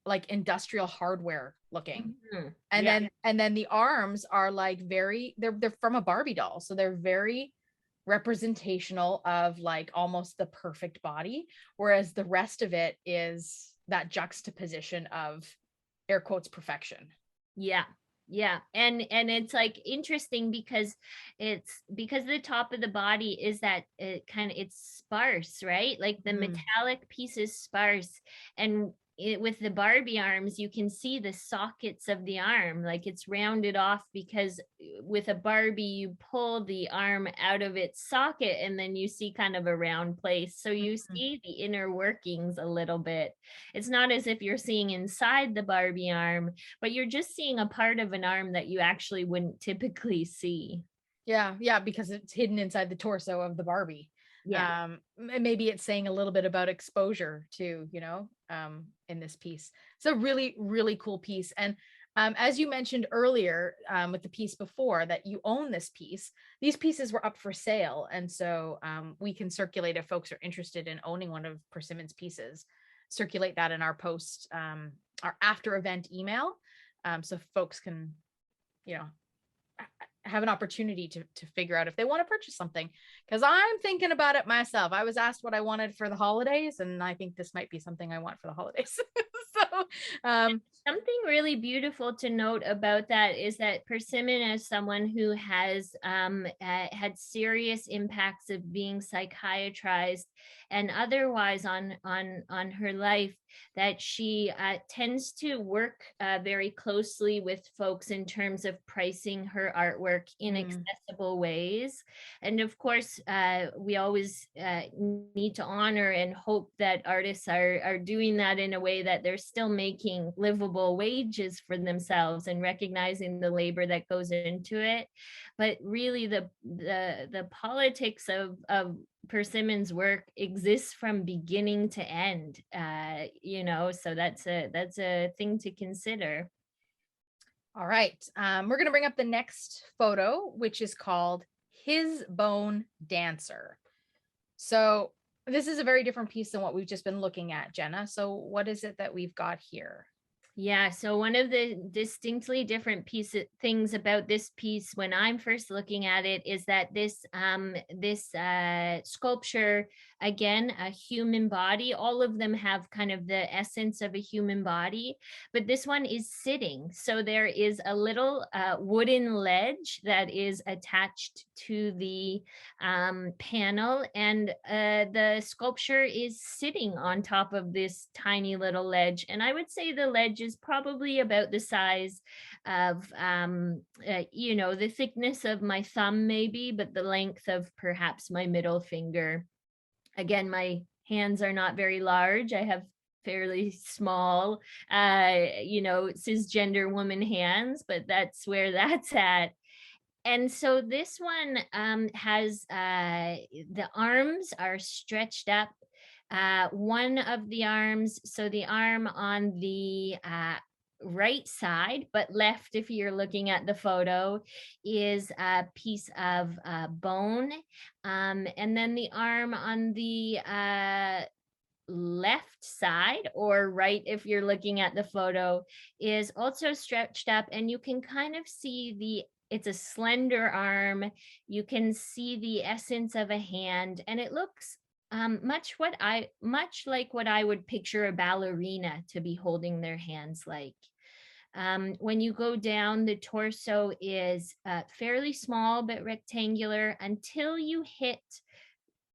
like industrial hardware looking. Mm-hmm. And Yeah. then the arms are like they're from a Barbie doll, so they're very representational of like almost the perfect body, whereas the rest of it is that juxtaposition of air quotes perfection. Yeah. And it's like interesting because the top of the body is that it's sparse, right? Like the metallic piece is sparse, and with the Barbie arms, you can see the sockets of the arm, like it's rounded off, because with a Barbie, you pull the arm out of its socket and then you see kind of a round place. So you see the inner workings a little bit. It's not as if you're seeing inside the Barbie arm, but you're just seeing a part of an arm that you actually wouldn't typically see. Yeah, because it's hidden inside the torso of the Barbie. Yeah. Maybe it's saying a little bit about exposure too, in this piece. It's a really, really cool piece. And as you mentioned earlier, with the piece before, that you own this piece, these pieces were up for sale. And so we can circulate, if folks are interested in owning one of Persimmon's pieces, circulate that in our post, our after event email. So folks can, have an opportunity to figure out if they want to purchase something, because I'm thinking about it myself. I was asked what I wanted for the holidays, and I think this might be something I want for the holidays. So something really beautiful to note about that is that Persimmon, as someone who has had serious impacts of being psychiatrized and otherwise on her life, that she tends to work very closely with folks in terms of pricing her artwork in accessible ways. And of course, we always need to honor and hope that artists are doing that in a way that they're still making livable wages for themselves and recognizing the labor that goes into it. But really, the politics of Persimmon's work exists from beginning to end, so that's a thing to consider. All right, we're going to bring up the next photo, which is called His Bone Dancer. So this is a very different piece than what we've just been looking at, Jenna. So what is it that we've got here? Yeah, so one of the distinctly different things about this piece when I'm first looking at it is that this sculpture, again, a human body, all of them have kind of the essence of a human body, but this one is sitting. So there is a little wooden ledge that is attached to the panel, and the sculpture is sitting on top of this tiny little ledge. And I would say the ledge is probably about the size of the thickness of my thumb maybe, but the length of perhaps my middle finger. Again, my hands are not very large. I have fairly small cisgender woman hands, but that's where that's at. And so this one has the arms are stretched up one of the arms, so the arm on the right side, but left if you're looking at the photo, is a piece of bone. And then the arm on the left side, or right if you're looking at the photo, is also stretched up, and you can kind of see it's a slender arm. You can see the essence of a hand, and it looks much like what I would picture a ballerina to be holding their hands like. When you go down, the torso is fairly small but rectangular until you hit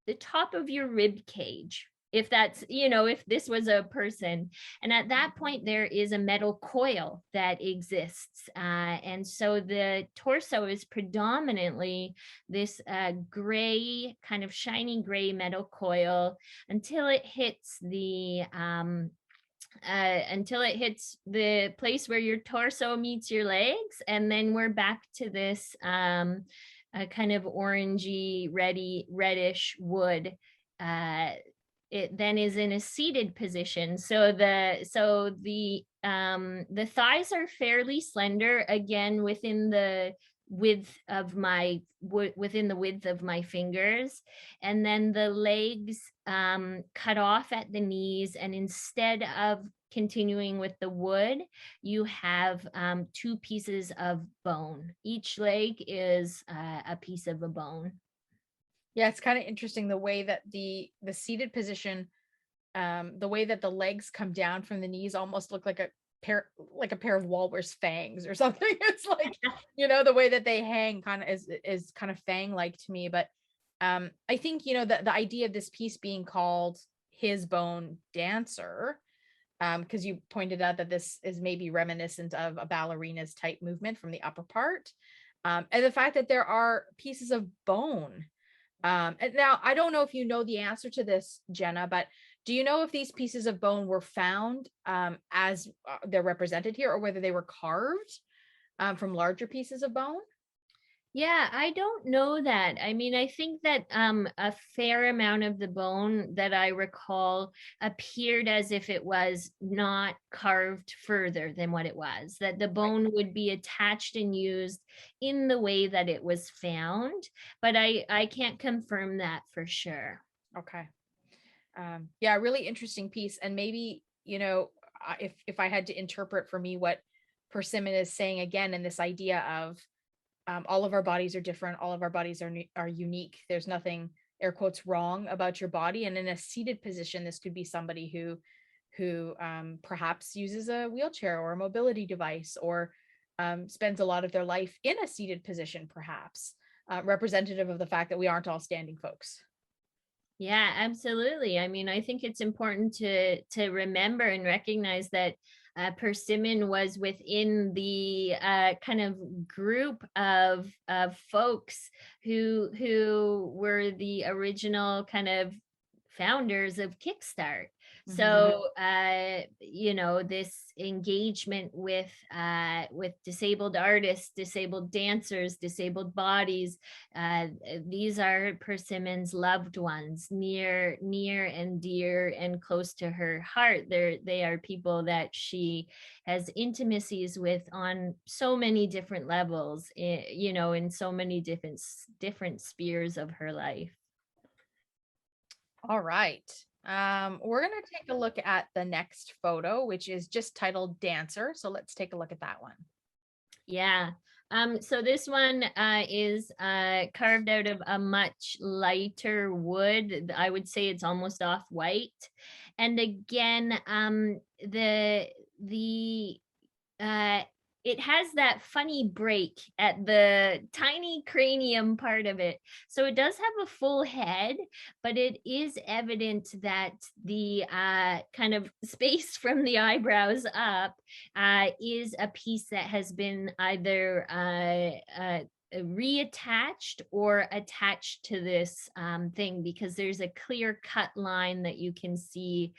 the top of your rib cage, if that's, if this was a person. And at that point, there is a metal coil that exists. And so the torso is predominantly this gray, kind of shiny gray metal coil until it hits the place where your torso meets your legs, and then we're back to this a kind of orangey, reddish wood. It then is in a seated position. So the thighs are fairly slender, again within the width of my fingers, and then the legs cut off at the knees, and instead of continuing with the wood, you have two pieces of bone. Each leg is a piece of a bone. Yeah, it's kind of interesting the way that the seated position, the way that the legs come down from the knees almost look like a pair of walrus fangs or something. It's like, the way that they hang kind of is kind of fang-like to me. But I think, the idea of this piece being called His Bone Dancer, because you pointed out that this is maybe reminiscent of a ballerina's type movement from the upper part, and the fact that there are pieces of bone. And now I don't know if you know the answer to this, Jenna, but do you know if these pieces of bone were found as they're represented here, or whether they were carved from larger pieces of bone? Yeah, I don't know that. I mean, I think that a fair amount of the bone that I recall appeared as if it was not carved further than what it was, that the bone would be attached and used in the way that it was found, but I can't confirm that for sure. Okay. Yeah, really interesting piece. And maybe, if I had to interpret for me what Persimmon is saying again in this idea of all of our bodies are different, all of our bodies are unique. There's nothing, air quotes, wrong about your body. And in a seated position, this could be somebody who perhaps uses a wheelchair or a mobility device, or spends a lot of their life in a seated position, perhaps representative of the fact that we aren't all standing folks. Yeah, absolutely. I mean, I think it's important to remember and recognize that Persimmon was within the kind of group of folks who were the original kind of founders of Kickstart. Mm-hmm. So, this engagement with disabled artists, disabled dancers, disabled bodies, these are Persimmon's loved ones, near and dear and close to her heart. They are people that she has intimacies with on so many different levels, in so many different spheres of her life. All right. We're going to take a look at the next photo, which is just titled Dancer. So let's take a look at that one. Yeah. So this one is carved out of a much lighter wood. I would say it's almost off-white. And again, it has that funny break at the tiny cranium part of it. So it does have a full head, but it is evident that the kind of space from the eyebrows up is a piece that has been either reattached or attached to this thing, because there's a clear cut line that you can see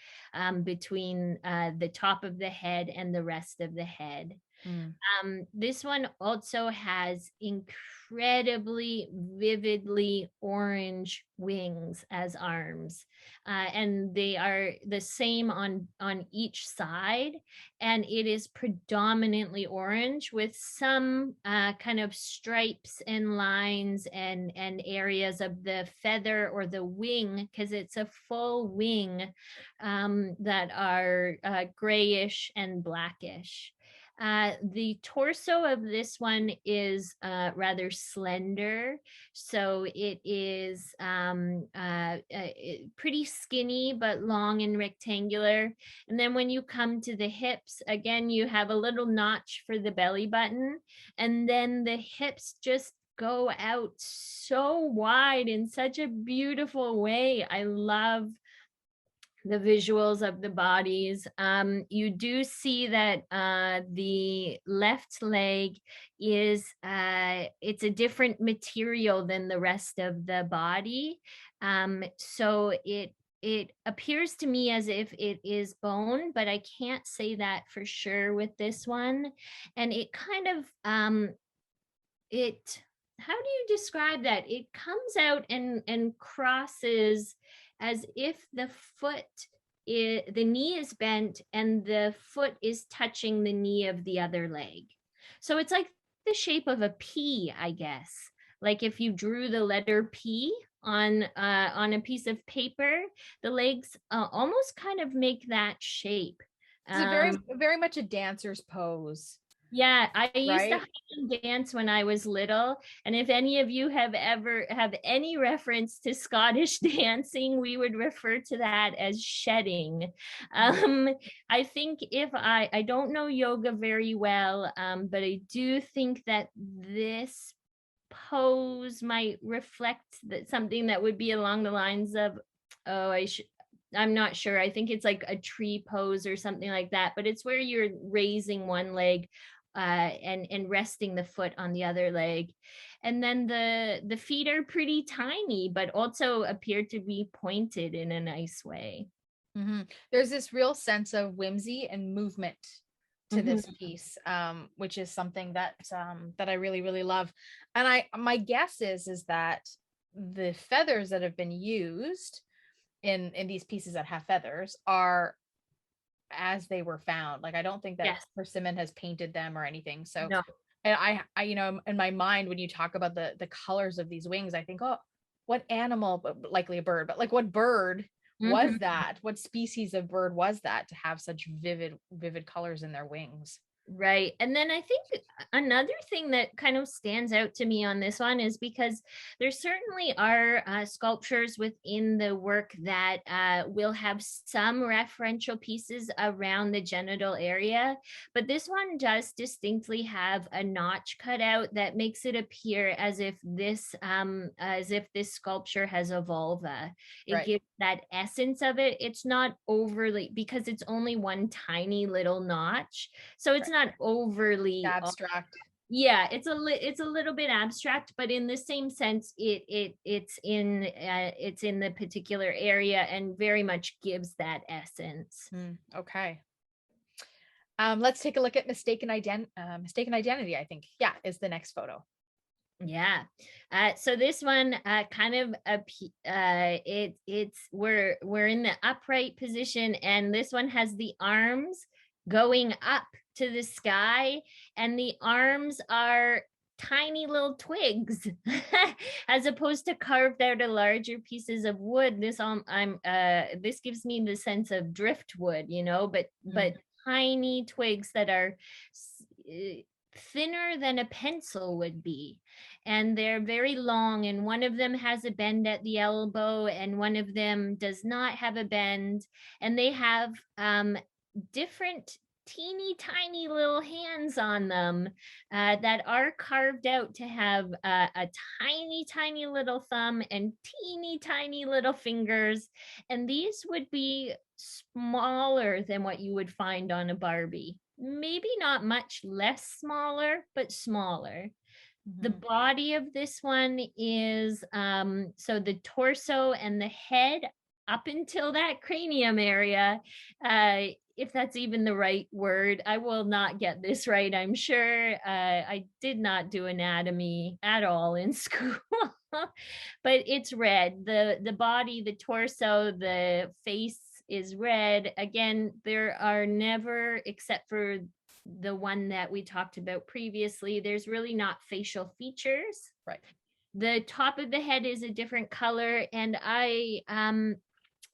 between the top of the head and the rest of the head. Mm. This one also has incredibly vividly orange wings as arms, and they are the same on each side, and it is predominantly orange with some kind of stripes and lines and areas of the feather or the wing, because it's a full wing, that are grayish and blackish. The torso of this one is rather slender, so it is pretty skinny but long and rectangular. And then when you come to the hips, again, you have a little notch for the belly button, and then the hips just go out so wide in such a beautiful way. I love the visuals of the bodies. You do see that the left leg is it's a different material than the rest of the body. So it appears to me as if it is bone, but I can't say that for sure with this one. And it kind of it how do you describe that? It comes out and crosses as if the the knee is bent and the foot is touching the knee of the other leg. So it's like the shape of a P, I guess. Like if you drew the letter P on a piece of paper, the legs almost kind of make that shape. It's a very much a dancer's pose. Yeah, I used to Right? dance when I was little, and if any of you have ever have any reference to Scottish dancing, we would refer to that as shedding. I think if I don't know yoga very well, but I do think that this pose might reflect that something that would be along the lines of, I'm not sure. I think it's like a tree pose or something like that, but it's where you're raising one leg and resting the foot on the other leg. And then the feet are pretty tiny, but also appear to be pointed in a nice way. Mm-hmm. There's this real sense of whimsy and movement to this piece, which is something that that I really, really love. And my guess is that the feathers that have been used in these pieces that have feathers are as they were found. Like I don't think that Yes. Persimmon has painted them or anything. So No. and I you know, in my mind, when you talk about the colors of these wings, I think, oh, what animal, but likely a bird, but like what bird was that? What species of bird was that to have such vivid colors in their wings? Right. And then I think another thing that kind of stands out to me on this one is because there certainly are sculptures within the work that will have some referential pieces around the genital area, but this one does distinctly have a notch cut out that makes it appear as if this sculpture has a vulva. It Right. gives that essence of it. It's not overly, because it's only one tiny little notch, so it's not overly Abstract. yeah, it's a little bit abstract, but in the same sense, it's in the particular area and very much gives that essence. Okay. Let's take a look at mistaken identity, I think. Yeah, is the next photo. Yeah. So this one kind of we're in the upright position, and this one has the arms going up to the sky, and the arms are tiny little twigs as opposed to carved out of larger pieces of wood. This gives me the sense of driftwood, but tiny twigs that are thinner than a pencil would be, and they're very long, and one of them has a bend at the elbow and one of them does not have a bend, and they have different teeny tiny little hands on them that are carved out to have a tiny little thumb and teeny tiny little fingers, and these would be smaller than what you would find on a Barbie. Maybe not much less smaller, but smaller. The body of this one is so the torso and the head up until that cranium area if that's even the right word. I will not get this right, I'm sure. I did not do anatomy at all in school. But it's red. The body, the torso, the face is red. Again, there are never, except for the one that we talked about previously, there's really not facial features. Right. The top of the head is a different color, and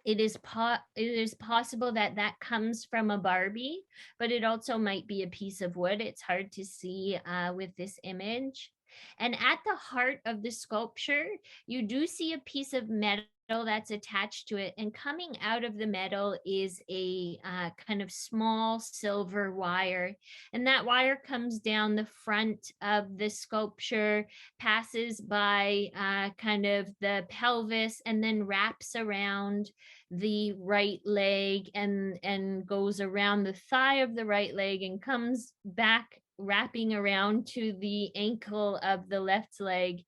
it is possible that that comes from a Barbie, but it also might be a piece of wood. It's hard to see with this image. And at the heart of the sculpture, you do see a piece of metal that's attached to it, and coming out of the metal is a kind of small silver wire, and that wire comes down the front of the sculpture, passes by kind of the pelvis, and then wraps around the right leg and goes around the thigh of the right leg and comes back wrapping around to the ankle of the left leg.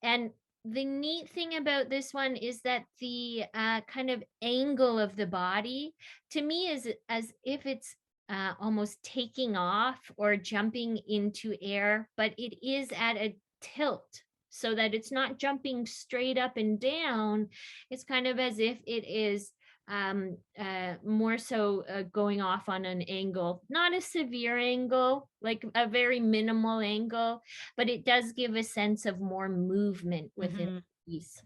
And the neat thing about this one is that the kind of angle of the body, to me, is as if it's almost taking off or jumping into air, but it is at a tilt, so that it's not jumping straight up and down. It's kind of as if it is more so going off on an angle, not a severe angle, like a very minimal angle, but it does give a sense of more movement within the piece.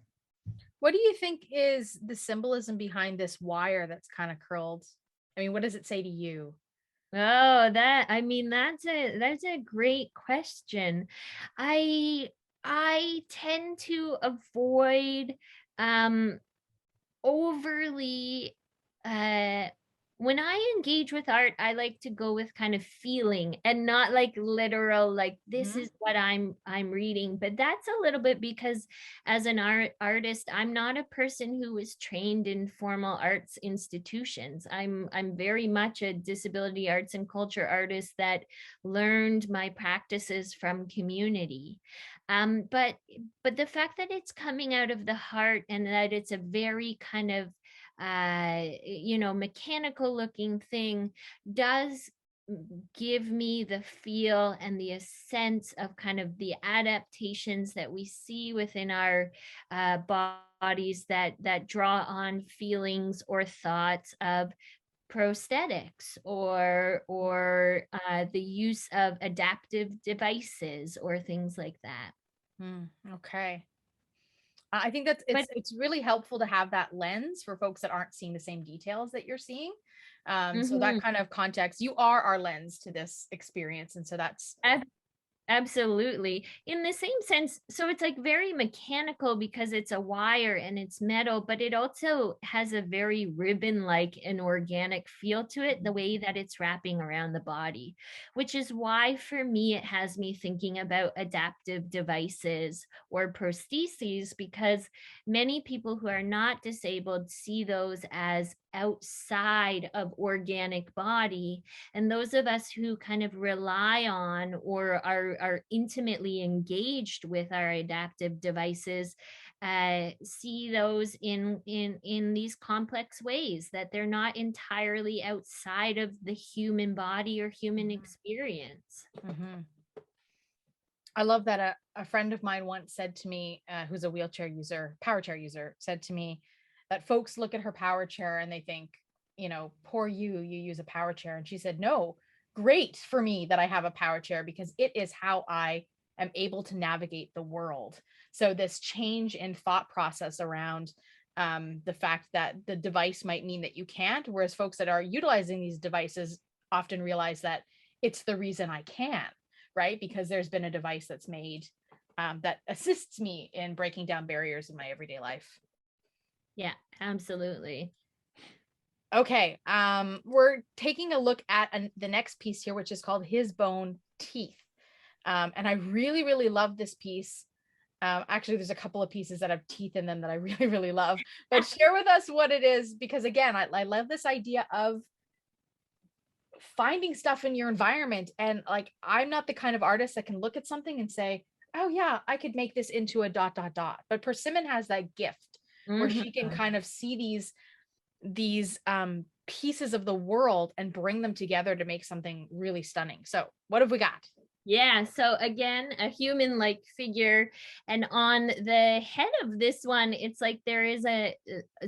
What do you think is the symbolism behind this wire that's kind of curled? I mean, what does it say to you? Oh, that's a great question. I tend to avoid overly when I engage with art, I like to go with kind of feeling and not like literal, like this is what I'm reading. But that's a little bit because as an artist, I'm not a person who was trained in formal arts institutions. I'm very much a disability arts and culture artist that learned my practices from community. But the fact that it's coming out of the heart and that it's a very kind of mechanical looking thing does give me the feel and the sense of kind of the adaptations that we see within our bodies that draw on feelings or thoughts of prosthetics or the use of adaptive devices or things like that. Okay. I think that's it's really helpful to have that lens for folks that aren't seeing the same details that you're seeing. So that kind of context, you are our lens to this experience. And so that's Absolutely. In the same sense, so it's like very mechanical because it's a wire and it's metal, but it also has a very ribbon-like and organic feel to it, the way that it's wrapping around the body, which is why for me, it has me thinking about adaptive devices or prostheses, because many people who are not disabled see those as outside of organic body, and those of us who kind of rely on or are intimately engaged with our adaptive devices see those in these complex ways, that they're not entirely outside of the human body or human experience. I love that a friend of mine once said to me, who's a wheelchair user, power chair user, said to me that folks look at her power chair and they think, poor you use a power chair. And she said, no, great for me that I have a power chair, because it is how I am able to navigate the world. So this change in thought process around the fact that the device might mean that you can't, whereas folks that are utilizing these devices often realize that it's the reason I can, right? Because there's been a device that's made that assists me in breaking down barriers in my everyday life. Yeah, absolutely. Okay, we're taking a look at the next piece here, which is called His Bone Teeth. And I really, really love this piece. Actually, there's a couple of pieces that have teeth in them that I really, really love. But share with us what it is, because again, I love this idea of finding stuff in your environment. And like, I'm not the kind of artist that can look at something and say, oh yeah, I could make this into a ... But Persimmon has that gift where she can kind of see these pieces of the world and bring them together to make something really stunning. So what have we got? Yeah, so again, a human-like figure, and on the head of this one, it's like there is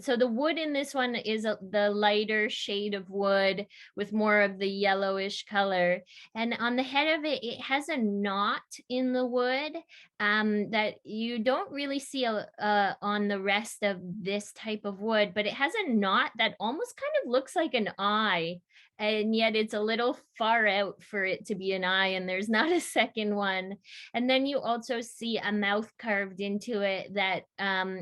so the wood in this one is the lighter shade of wood with more of the yellowish color, and on the head of it, it has a knot in the wood that you don't really see on the rest of this type of wood, but it has a knot that almost kind of looks like an eye, and yet it's a little far out for it to be an eye, and there's not a second one. And then you also see a mouth carved into it that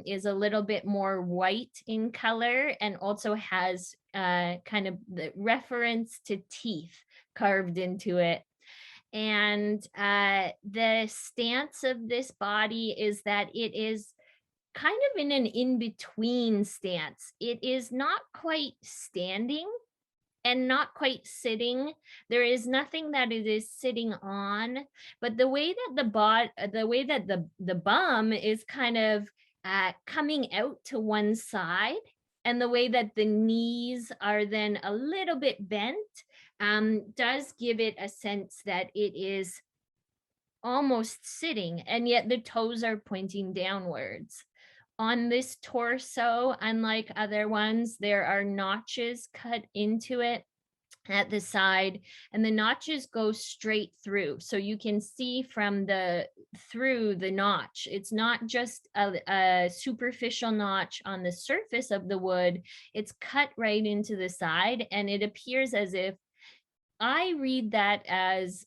is a little bit more white in color, and also has kind of the reference to teeth carved into it. And the stance of this body is that it is kind of in an in-between stance. It is not quite standing and not quite sitting. There is nothing that it is sitting on, but the way that the bum is kind of coming out to one side, and the way that the knees are then a little bit bent, does give it a sense that it is almost sitting, and yet the toes are pointing downwards. On this torso, unlike other ones, there are notches cut into it at the side, and the notches go straight through, so you can see through the notch. It's not just a superficial notch on the surface of the wood, it's cut right into the side, and it appears as if, I read that as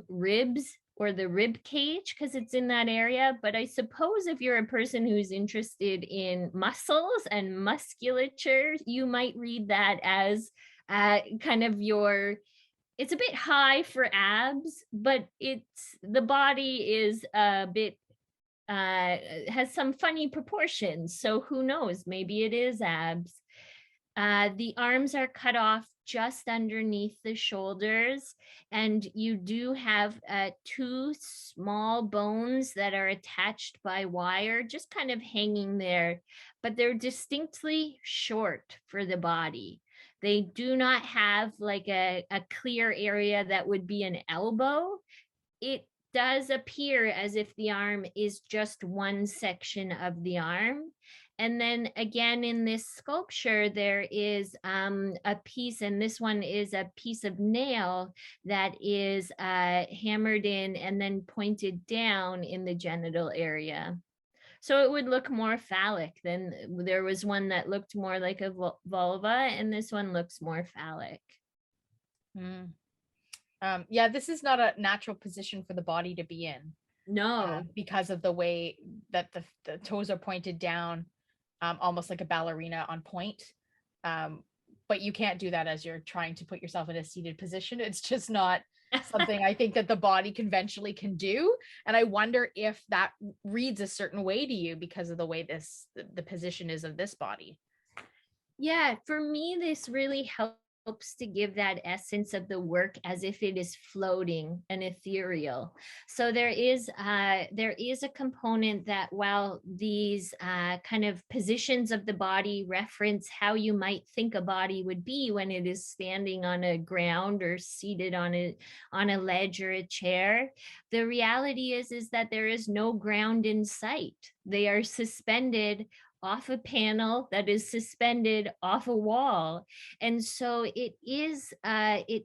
ribs, or the rib cage, because it's in that area. But I suppose if you're a person who's interested in muscles and musculature, you might read that as kind of it's a bit high for abs, but the body is a bit has some funny proportions, so who knows, maybe it is abs. The arms are cut off just underneath the shoulders, and you do have two small bones that are attached by wire, just kind of hanging there, but they're distinctly short for the body. They do not have like a clear area that would be an elbow. It does appear as if the arm is just one section of the arm. And then again, in this sculpture, there is a piece, and this one is a piece of nail that is hammered in and then pointed down in the genital area. So it would look more phallic. Than there was one that looked more like a vulva, and this one looks more phallic. Yeah, this is not a natural position for the body to be in. No. Because of the way that the toes are pointed down, almost like a ballerina on point. But you can't do that as you're trying to put yourself in a seated position. It's just not something I think that the body conventionally can do. And I wonder if that reads a certain way to you because of the way the position is of this body. Yeah, for me, this really helps to give that essence of the work as if it is floating and ethereal. So there is a component that, while these kind of positions of the body reference how you might think a body would be when it is standing on a ground or seated on a ledge or a chair, the reality is that there is no ground in sight. They are suspended off a panel that is suspended off a wall. And so it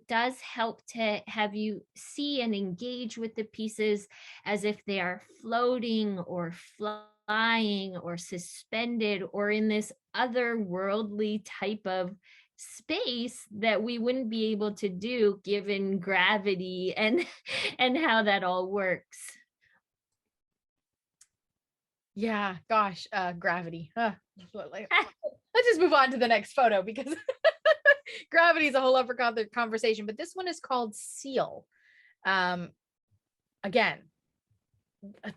does help to have you see and engage with the pieces as if they are floating or flying or suspended or in this otherworldly type of space that we wouldn't be able to do given gravity and how that all works. Yeah, gosh, gravity. Let's just move on to the next photo because gravity is a whole other conversation. But this one is called Seal. Again,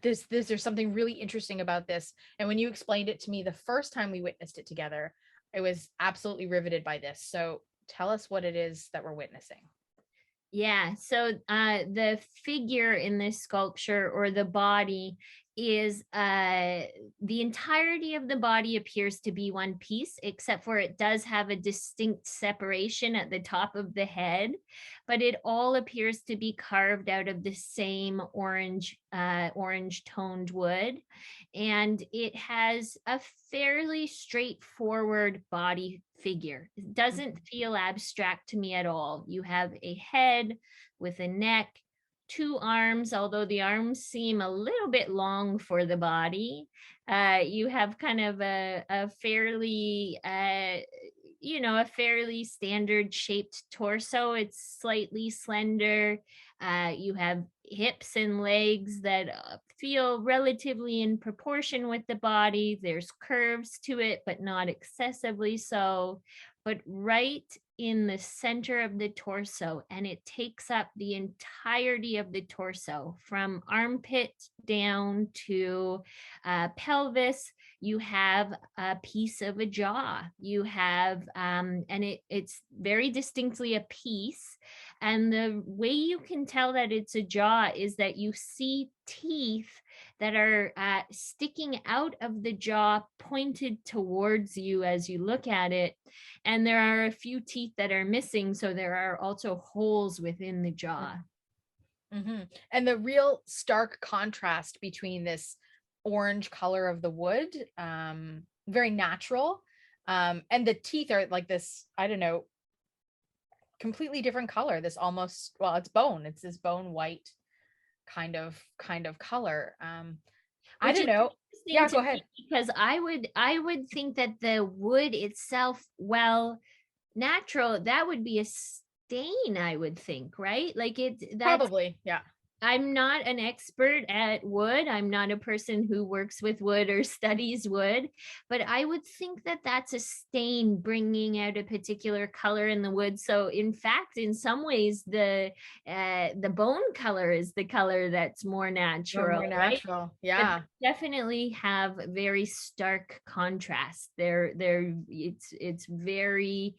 there's something really interesting about this. And when you explained it to me the first time we witnessed it together, I was absolutely riveted by this. So tell us what it is that we're witnessing. Yeah, so the figure in this sculpture, or the body, is the entirety of the body appears to be one piece, except for it does have a distinct separation at the top of the head, but it all appears to be carved out of the same orange toned wood, and it has a fairly straightforward body figure. It doesn't feel abstract to me at all. You have a head with a neck, two arms, although the arms seem a little bit long for the body. You have kind of a fairly, a fairly standard shaped torso. It's slightly slender. You have hips and legs that feel relatively in proportion with the body. There's curves to it, but not excessively so. But right in the center of the torso, and it takes up the entirety of the torso from armpit down to pelvis. You have a piece of a jaw. You have, and it's very distinctly a piece. And the way you can tell that it's a jaw is that you see teeth that are sticking out of the jaw, pointed towards you as you look at it. And there are a few teeth that are missing, so there are also holes within the jaw. Mm-hmm. And the real stark contrast between this orange color of the wood, very natural, and the teeth are like this, I don't know, completely different color. This almost, well, it's bone. It's this bone white kind of color. I don't know. Yeah, go ahead. Because I would think that the wood itself, well, natural, that would be a stain, I would think, right? Like that's probably, yeah. I'm not an expert at wood. I'm not a person who works with wood or studies wood, but I would think that that's a stain bringing out a particular color in the wood. So in fact, in some ways, the bone color is the color that's more natural. More natural, right? Yeah. But definitely have very stark contrast. It's very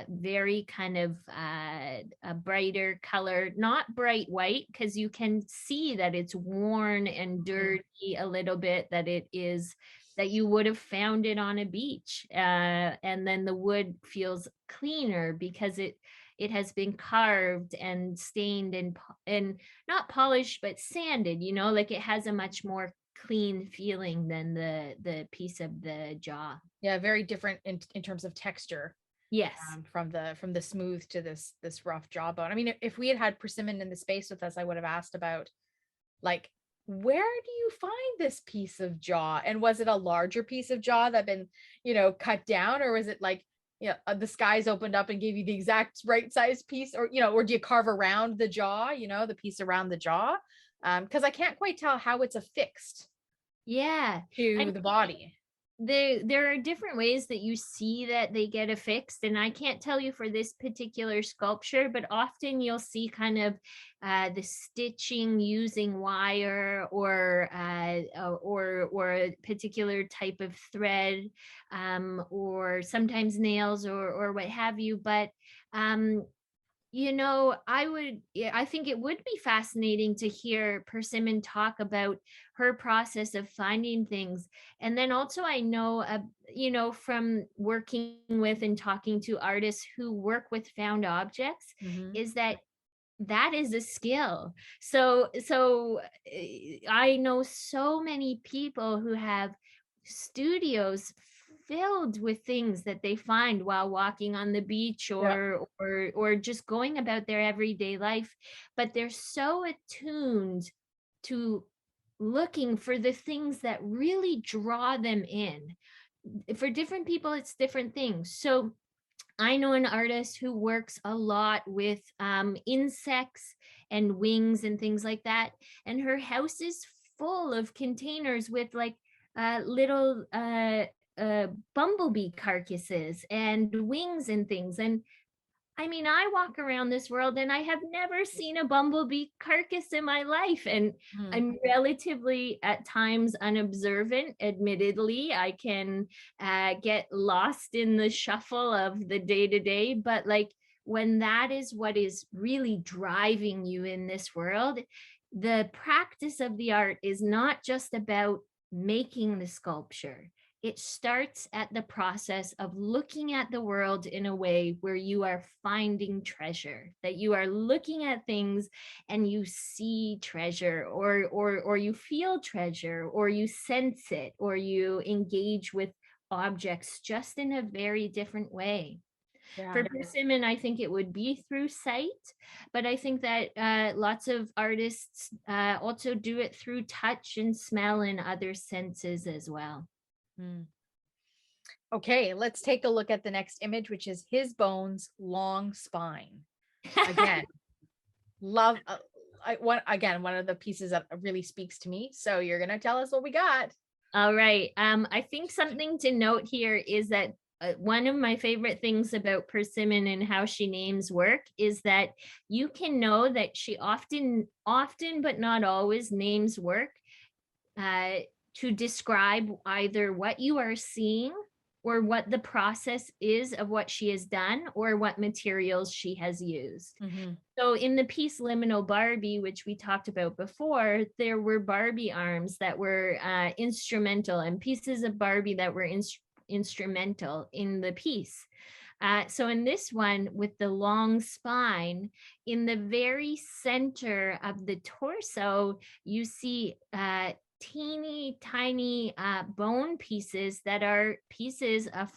very kind of a brighter color, not bright white, because you can see that it's worn and dirty a little bit, that it is, that you would have found it on a beach. And then the wood feels cleaner because it has been carved and stained and not polished, but sanded, like it has a much more clean feeling than the piece of the jaw. Yeah, very different in terms of texture. Yes. From the smooth to this rough jawbone. I mean, if we had Persimmon in the space with us, I would have asked about, like, where do you find this piece of jaw? And was it a larger piece of jaw that been, cut down, or was it like, the skies opened up and gave you the exact right size piece, or, or do you carve around the jaw, the piece around the jaw? Because I can't quite tell how it's affixed. Yeah. To the body. There are different ways that you see that they get affixed, and I can't tell you for this particular sculpture, but often you'll see kind of the stitching using wire or a particular type of thread, or sometimes nails or what have you. But I think it would be fascinating to hear Persimmon talk about her process of finding things. And then also I know, from working with and talking to artists who work with found objects, is that is a skill. So I know so many people who have studios filled with things that they find while walking on the beach or just going about their everyday life, but they're so attuned to looking for the things that really draw them in. For different people, it's different things. So I know an artist who works a lot with insects and wings and things like that, and her house is full of containers with like little bumblebee carcasses and wings and things. And I mean, I walk around this world and I have never seen a bumblebee carcass in my life. And I'm relatively at times unobservant, admittedly. I can get lost in the shuffle of the day-to-day, but like when that is what is really driving you in this world, the practice of the art is not just about making the sculpture. It starts at the process of looking at the world in a way where you are finding treasure, that you are looking at things and you see treasure, or you feel treasure, or you sense it, or you engage with objects just in a very different way. Yeah. For Persimmon, I think it would be through sight, but I think that lots of artists also do it through touch and smell and other senses as well. Hmm. Okay, let's take a look at the next image, which is his bones, long spine. Again, love. One of the pieces that really speaks to me. So you're gonna tell us what we got. All right. I think something to note here is that one of my favorite things about Persimmon and how she names work is that you can know that she often, but not always, names work to describe either what you are seeing or what the process is of what she has done or what materials she has used. Mm-hmm. So in the piece Liminal Barbie, which we talked about before, there were Barbie arms that were instrumental and pieces of Barbie that were instrumental in the piece. So in this one, with the long spine, in the very center of the torso, you see teeny tiny bone pieces that are pieces of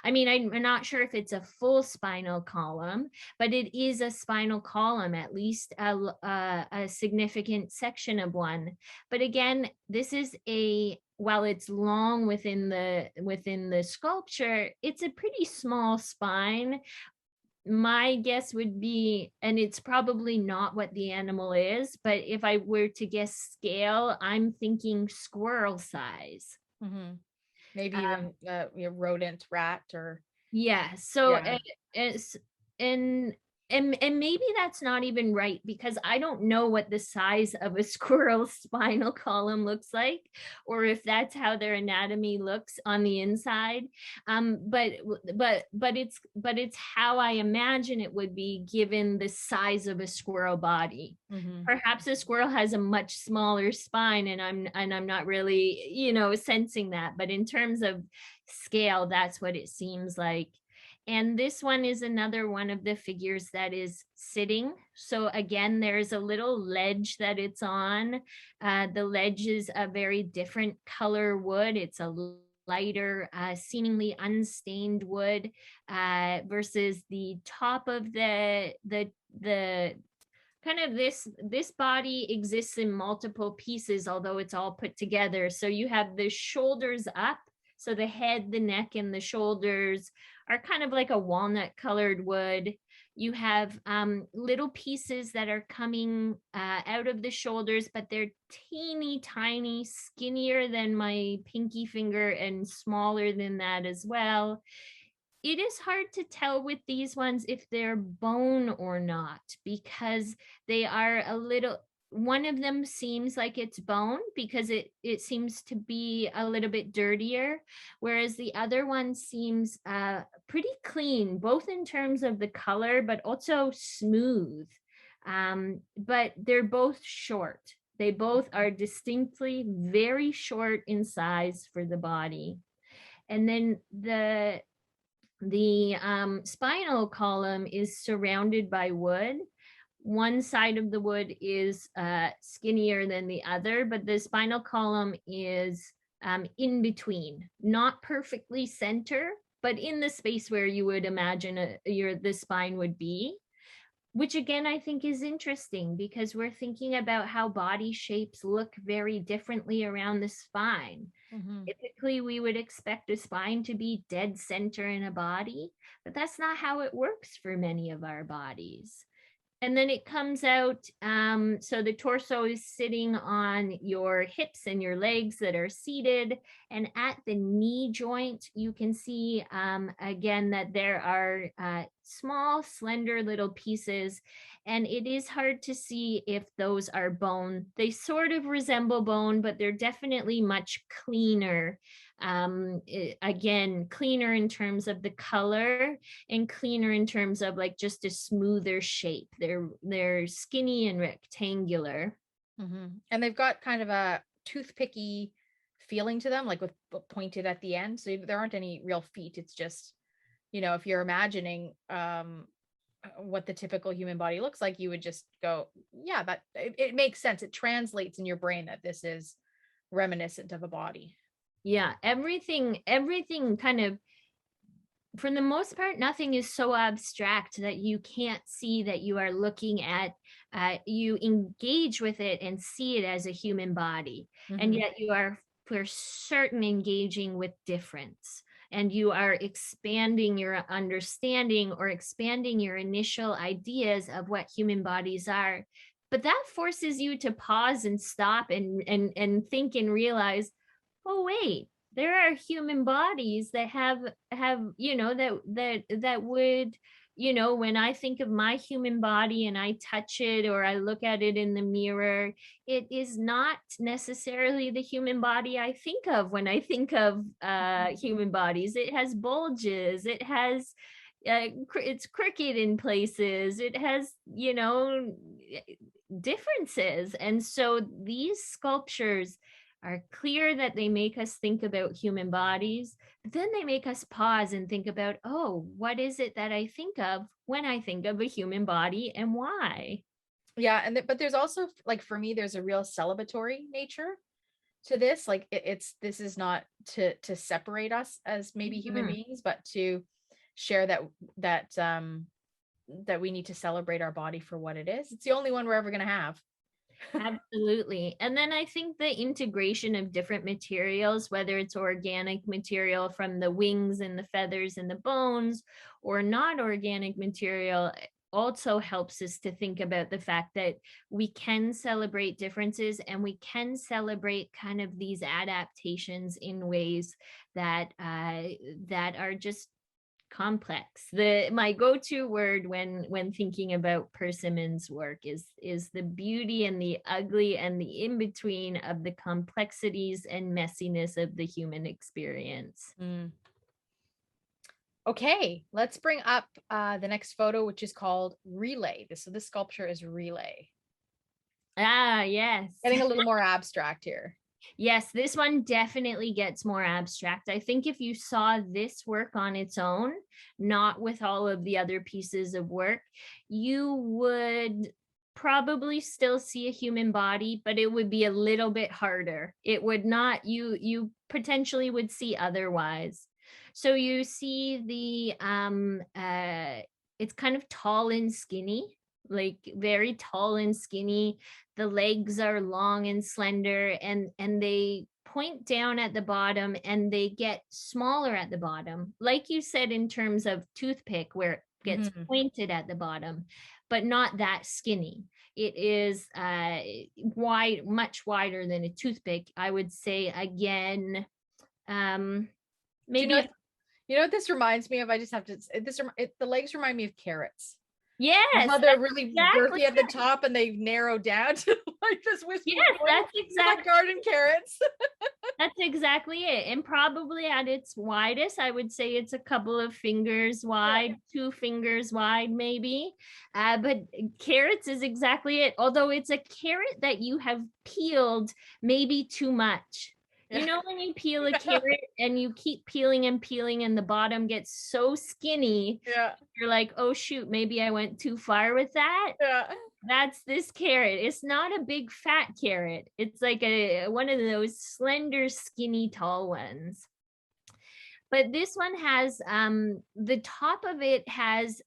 I'm not sure if it's a full spinal column, but it is a spinal column, at least a significant section of one. But again, this is while it's long within the sculpture, it's a pretty small spine. My guess would be, and it's probably not what the animal is, but if I were to guess scale, I'm thinking squirrel size. Mm-hmm. Maybe even rodent, rat, or yeah. So yeah. it's and maybe that's not even right, because I don't know what the size of a squirrel's spinal column looks like, or if that's how their anatomy looks on the inside. But it's how I imagine it would be given the size of a squirrel body. Mm-hmm. Perhaps a squirrel has a much smaller spine, and I'm not really, sensing that. But in terms of scale, that's what it seems like. And this one is another one of the figures that is sitting. So again, there's a little ledge that it's on. The ledge is a very different color wood. It's a lighter, seemingly unstained wood versus the top of the kind of this body exists in multiple pieces, although it's all put together. So you have the shoulders up. So the head, the neck, and the shoulders are kind of like a walnut colored wood. You have little pieces that are coming out of the shoulders, but they're teeny tiny, skinnier than my pinky finger and smaller than that as well. It is hard to tell with these ones if they're bone or not, because they are one of them seems like it's bone because it seems to be a little bit dirtier, whereas the other one seems pretty clean, both in terms of the color, but also smooth. But they're both short. They both are distinctly very short in size for the body. And then the spinal column is surrounded by wood. One side of the wood is skinnier than the other, but the spinal column is in between, not perfectly center, but in the space where you would imagine the spine would be. Which again, I think is interesting, because we're thinking about how body shapes look very differently around the spine. Mm-hmm. Typically, we would expect a spine to be dead center in a body, but that's not how it works for many of our bodies. And then it comes out, so the torso is sitting on your hips and your legs that are seated. And at the knee joint, you can see, again, that there are small, slender little pieces. And it is hard to see if those are bone. They sort of resemble bone, but they're definitely much cleaner. Again, cleaner in terms of the color and cleaner in terms of like just a smoother shape. They're skinny and rectangular. And they've got kind of a toothpicky feeling to them, like with pointed at the end. So there aren't any real feet. It's just, if you're imagining what the typical human body looks like, you would just go, yeah, that it makes sense. It translates in your brain that this is reminiscent of a body. Yeah, everything kind of, for the most part, nothing is so abstract that you can't see that you are looking at, you engage with it and see it as a human body. And yet you are for certain engaging with difference. And you are expanding your understanding or expanding your initial ideas of what human bodies are. But that forces you to pause and stop and think and realize, oh, wait, there are human bodies that have that would, when I think of my human body and I touch it or I look at it in the mirror, it is not necessarily the human body I think of when I think of human bodies. It has bulges, it has it's crooked in places, it has differences. And so these sculptures are clear that they make us think about human bodies, but then they make us pause and think about, oh, what is it that I think of when I think of a human body and why? Yeah. But there's also, like, for me, there's a real celebratory nature to this. Like this is not to separate us as maybe human beings, but to share that we need to celebrate our body for what it is. It's the only one we're ever going to have. Absolutely. And then I think the integration of different materials, whether it's organic material from the wings and the feathers and the bones, or not organic material, also helps us to think about the fact that we can celebrate differences and we can celebrate kind of these adaptations in ways that are just complex. My go-to word when thinking about Persimmon's work is the beauty and the ugly and the in-between of the complexities and messiness of the human experience. Okay, let's bring up the next photo, which is called Relay. So this sculpture is Relay. Yes. Getting a little more abstract here. Yes, this one definitely gets more abstract. I think if you saw this work on its own, not with all of the other pieces of work, you would probably still see a human body, but it would be a little bit harder. It would not, you potentially would see otherwise. So you see it's kind of tall and skinny, like very tall and skinny. The legs are long and slender, and they point down at the bottom and they get smaller at the bottom, like you said, in terms of toothpick, where it gets pointed at the bottom, but not that skinny. It is wide, much wider than a toothpick, I would say. Again, maybe you know what this reminds me of? I just have to. The legs remind me of carrots. Yes, how they're really girthy at the top and they narrow down to like this wispy. Yes, that's exactly like garden carrots. That's exactly it. And probably at its widest, I would say it's a couple of fingers wide, 2 fingers wide, maybe. But carrots is exactly it. Although it's a carrot that you have peeled maybe too much. You know, when you peel a carrot and you keep peeling and peeling and the bottom gets so skinny, you're like, oh shoot, maybe I went too far with that. That's this carrot. It's not a big fat carrot. It's like one of those slender, skinny, tall ones. But this one has, the top of it has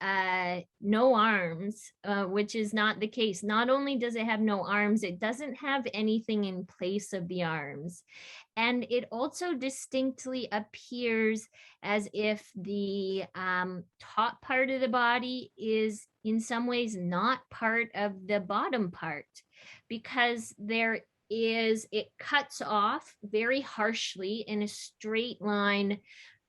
no arms, which is not the case. Not only does it have no arms, it doesn't have anything in place of the arms. And it also distinctly appears as if the top part of the body is in some ways not part of the bottom part, because it cuts off very harshly in a straight line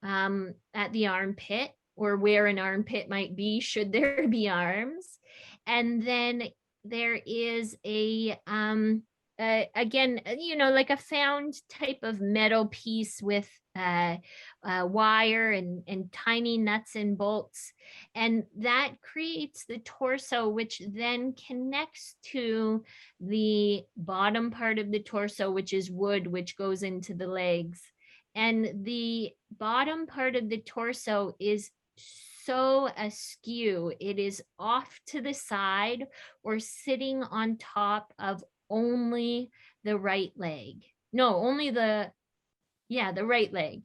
at the armpit. or where an armpit might be, should there be arms. And then there is again, like a found type of metal piece with wire and tiny nuts and bolts. And that creates the torso, which then connects to the bottom part of the torso, which is wood, which goes into the legs. And the bottom part of the torso is so askew. It is off to the side or sitting on top of only the right leg. No, only the right leg.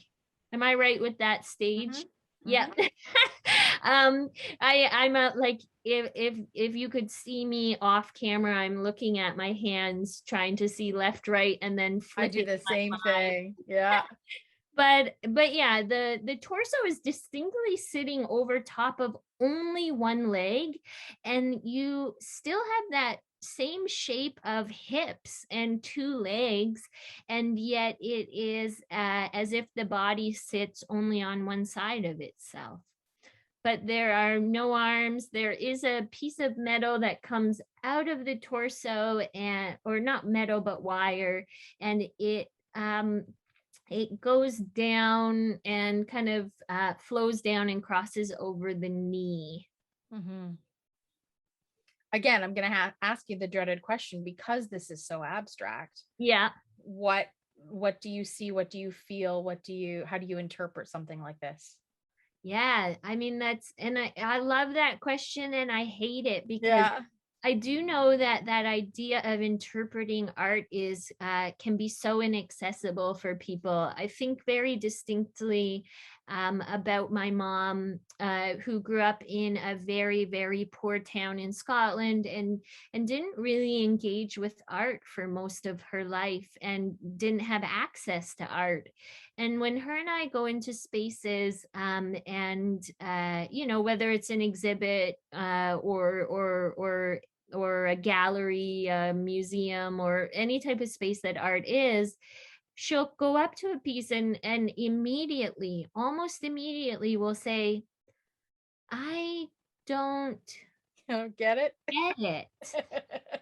Am I right with that stage? Mm-hmm. Yeah. I'm like, if you could see me off camera, I'm looking at my hands trying to see left, right, and then I do flipping the my same mind. thing. Yeah. But yeah, the torso is distinctly sitting over top of only one leg, and you still have that same shape of hips and two legs, and yet it is as if the body sits only on one side of itself. But there are no arms. There is a piece of metal that comes out of the torso, and or not metal but wire, and it goes down and kind of flows down and crosses over the knee. Mm-hmm. Again, I'm going to ask you the dreaded question, because this is so abstract. Yeah. What do you see? What do you feel? How do you interpret something like this? Yeah. I mean, I love that question, and I hate it because Yeah. I do know that that idea of interpreting art is can be so inaccessible for people. I think very distinctly about my mom, who grew up in a very, very poor town in Scotland, and didn't really engage with art for most of her life, and didn't have access to art. And when her and I go into spaces, and whether it's an exhibit or a gallery, a museum, or any type of space that art is, she'll go up to a piece and immediately, almost immediately, will say, I don't Get it? get it.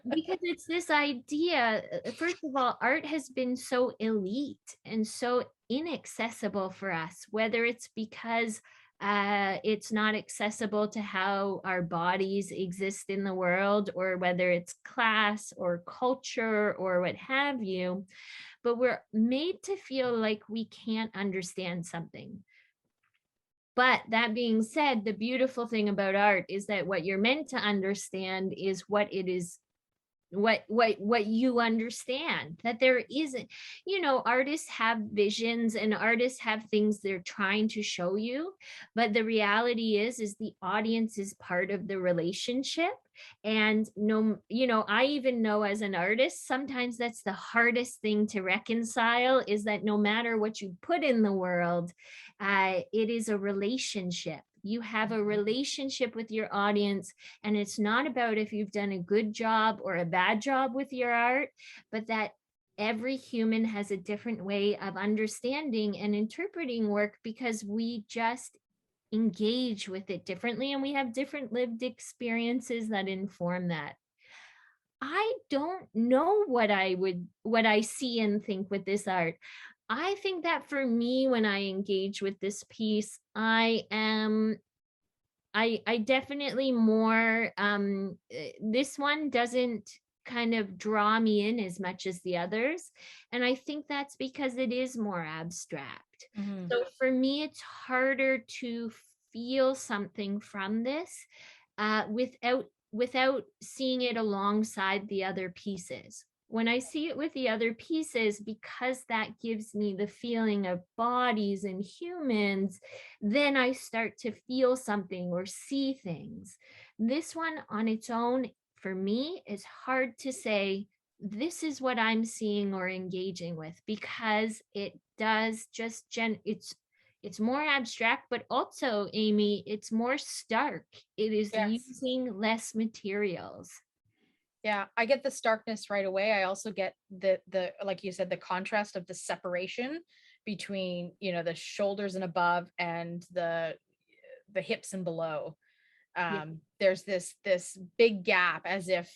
Because it's this idea, first of all, art has been so elite and so inaccessible for us, whether it's because it's not accessible to how our bodies exist in the world, or whether it's class or culture or what have you. But we're made to feel like we can't understand something. But that being said, the beautiful thing about art is that what you're meant to understand is what it is, what you understand, that there isn't, artists have visions and artists have things they're trying to show you, but the reality is the audience is part of the relationship. And I even know, as an artist, sometimes that's the hardest thing to reconcile, is that no matter what you put in the world, it is a relationship. You have a relationship with your audience, and it's not about if you've done a good job or a bad job with your art, but that every human has a different way of understanding and interpreting work, because we just engage with it differently, and we have different lived experiences that inform that. I don't know what I see and think with this art. I think that for me, when I engage with this piece, I definitely more, this one doesn't kind of draw me in as much as the others. And I think that's because it is more abstract. Mm-hmm. So for me, it's harder to feel something from this without seeing it alongside the other pieces. When I see it with the other pieces, because that gives me the feeling of bodies and humans, then I start to feel something or see things. This one on its own, for me, is hard to say, this is what I'm seeing or engaging with, because it does just it's more abstract, but also, Amy, it's more stark. It is Yes. using less materials. Yeah, I get the starkness right away. I also get the like you said, the contrast of the separation between, the shoulders and above, and the the hips and below. There's this big gap, as if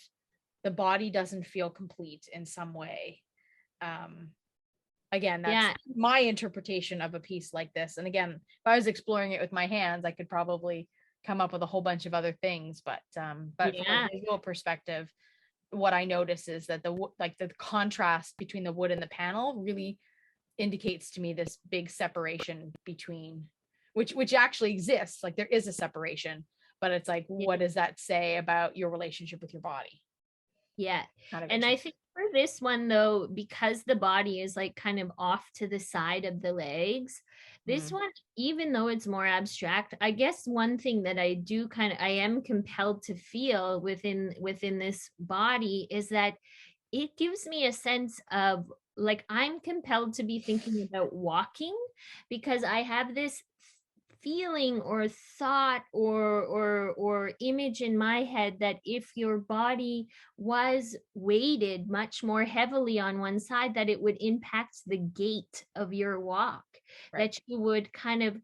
the body doesn't feel complete in some way. Again, that's my interpretation of a piece like this. And again, if I was exploring it with my hands, I could probably come up with a whole bunch of other things. But from a visual perspective, what I notice is that the contrast between the wood and the panel really indicates to me this big separation between, which actually exists. Like there is a separation, but it's like, what does that say about your relationship with your body? Yeah. And I think for this one though, because the body is like kind of off to the side of the legs, this one, even though it's more abstract, I guess one thing that I am compelled to feel within this body is that it gives me a sense of like, I'm compelled to be thinking about walking, because I have this feeling or thought or image in my head that if your body was weighted much more heavily on one side, that it would impact the gait of your walk. That you would kind of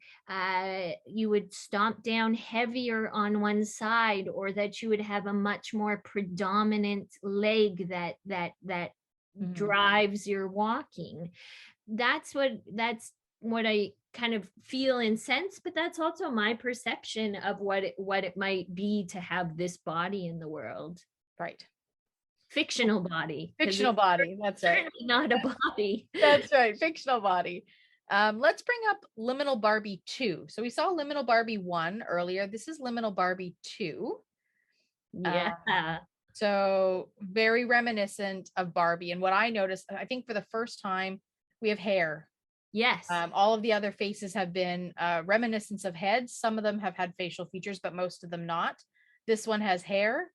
you would stomp down heavier on one side, or that you would have a much more predominant leg that drives your walking. That's what I kind of feel and sense, but that's also my perception of what it might be to have this body in the world. Right. Fictional body. Fictional body. That's right. Not a body. That's right. Fictional body. Let's bring up Liminal Barbie 2. So we saw Liminal Barbie 1 earlier. This is Liminal Barbie 2. Yeah. So very reminiscent of Barbie. And what I noticed, I think for the first time, we have hair. Yes. All of the other faces have been reminiscence of heads. Some of them have had facial features, but most of them not. This one has hair.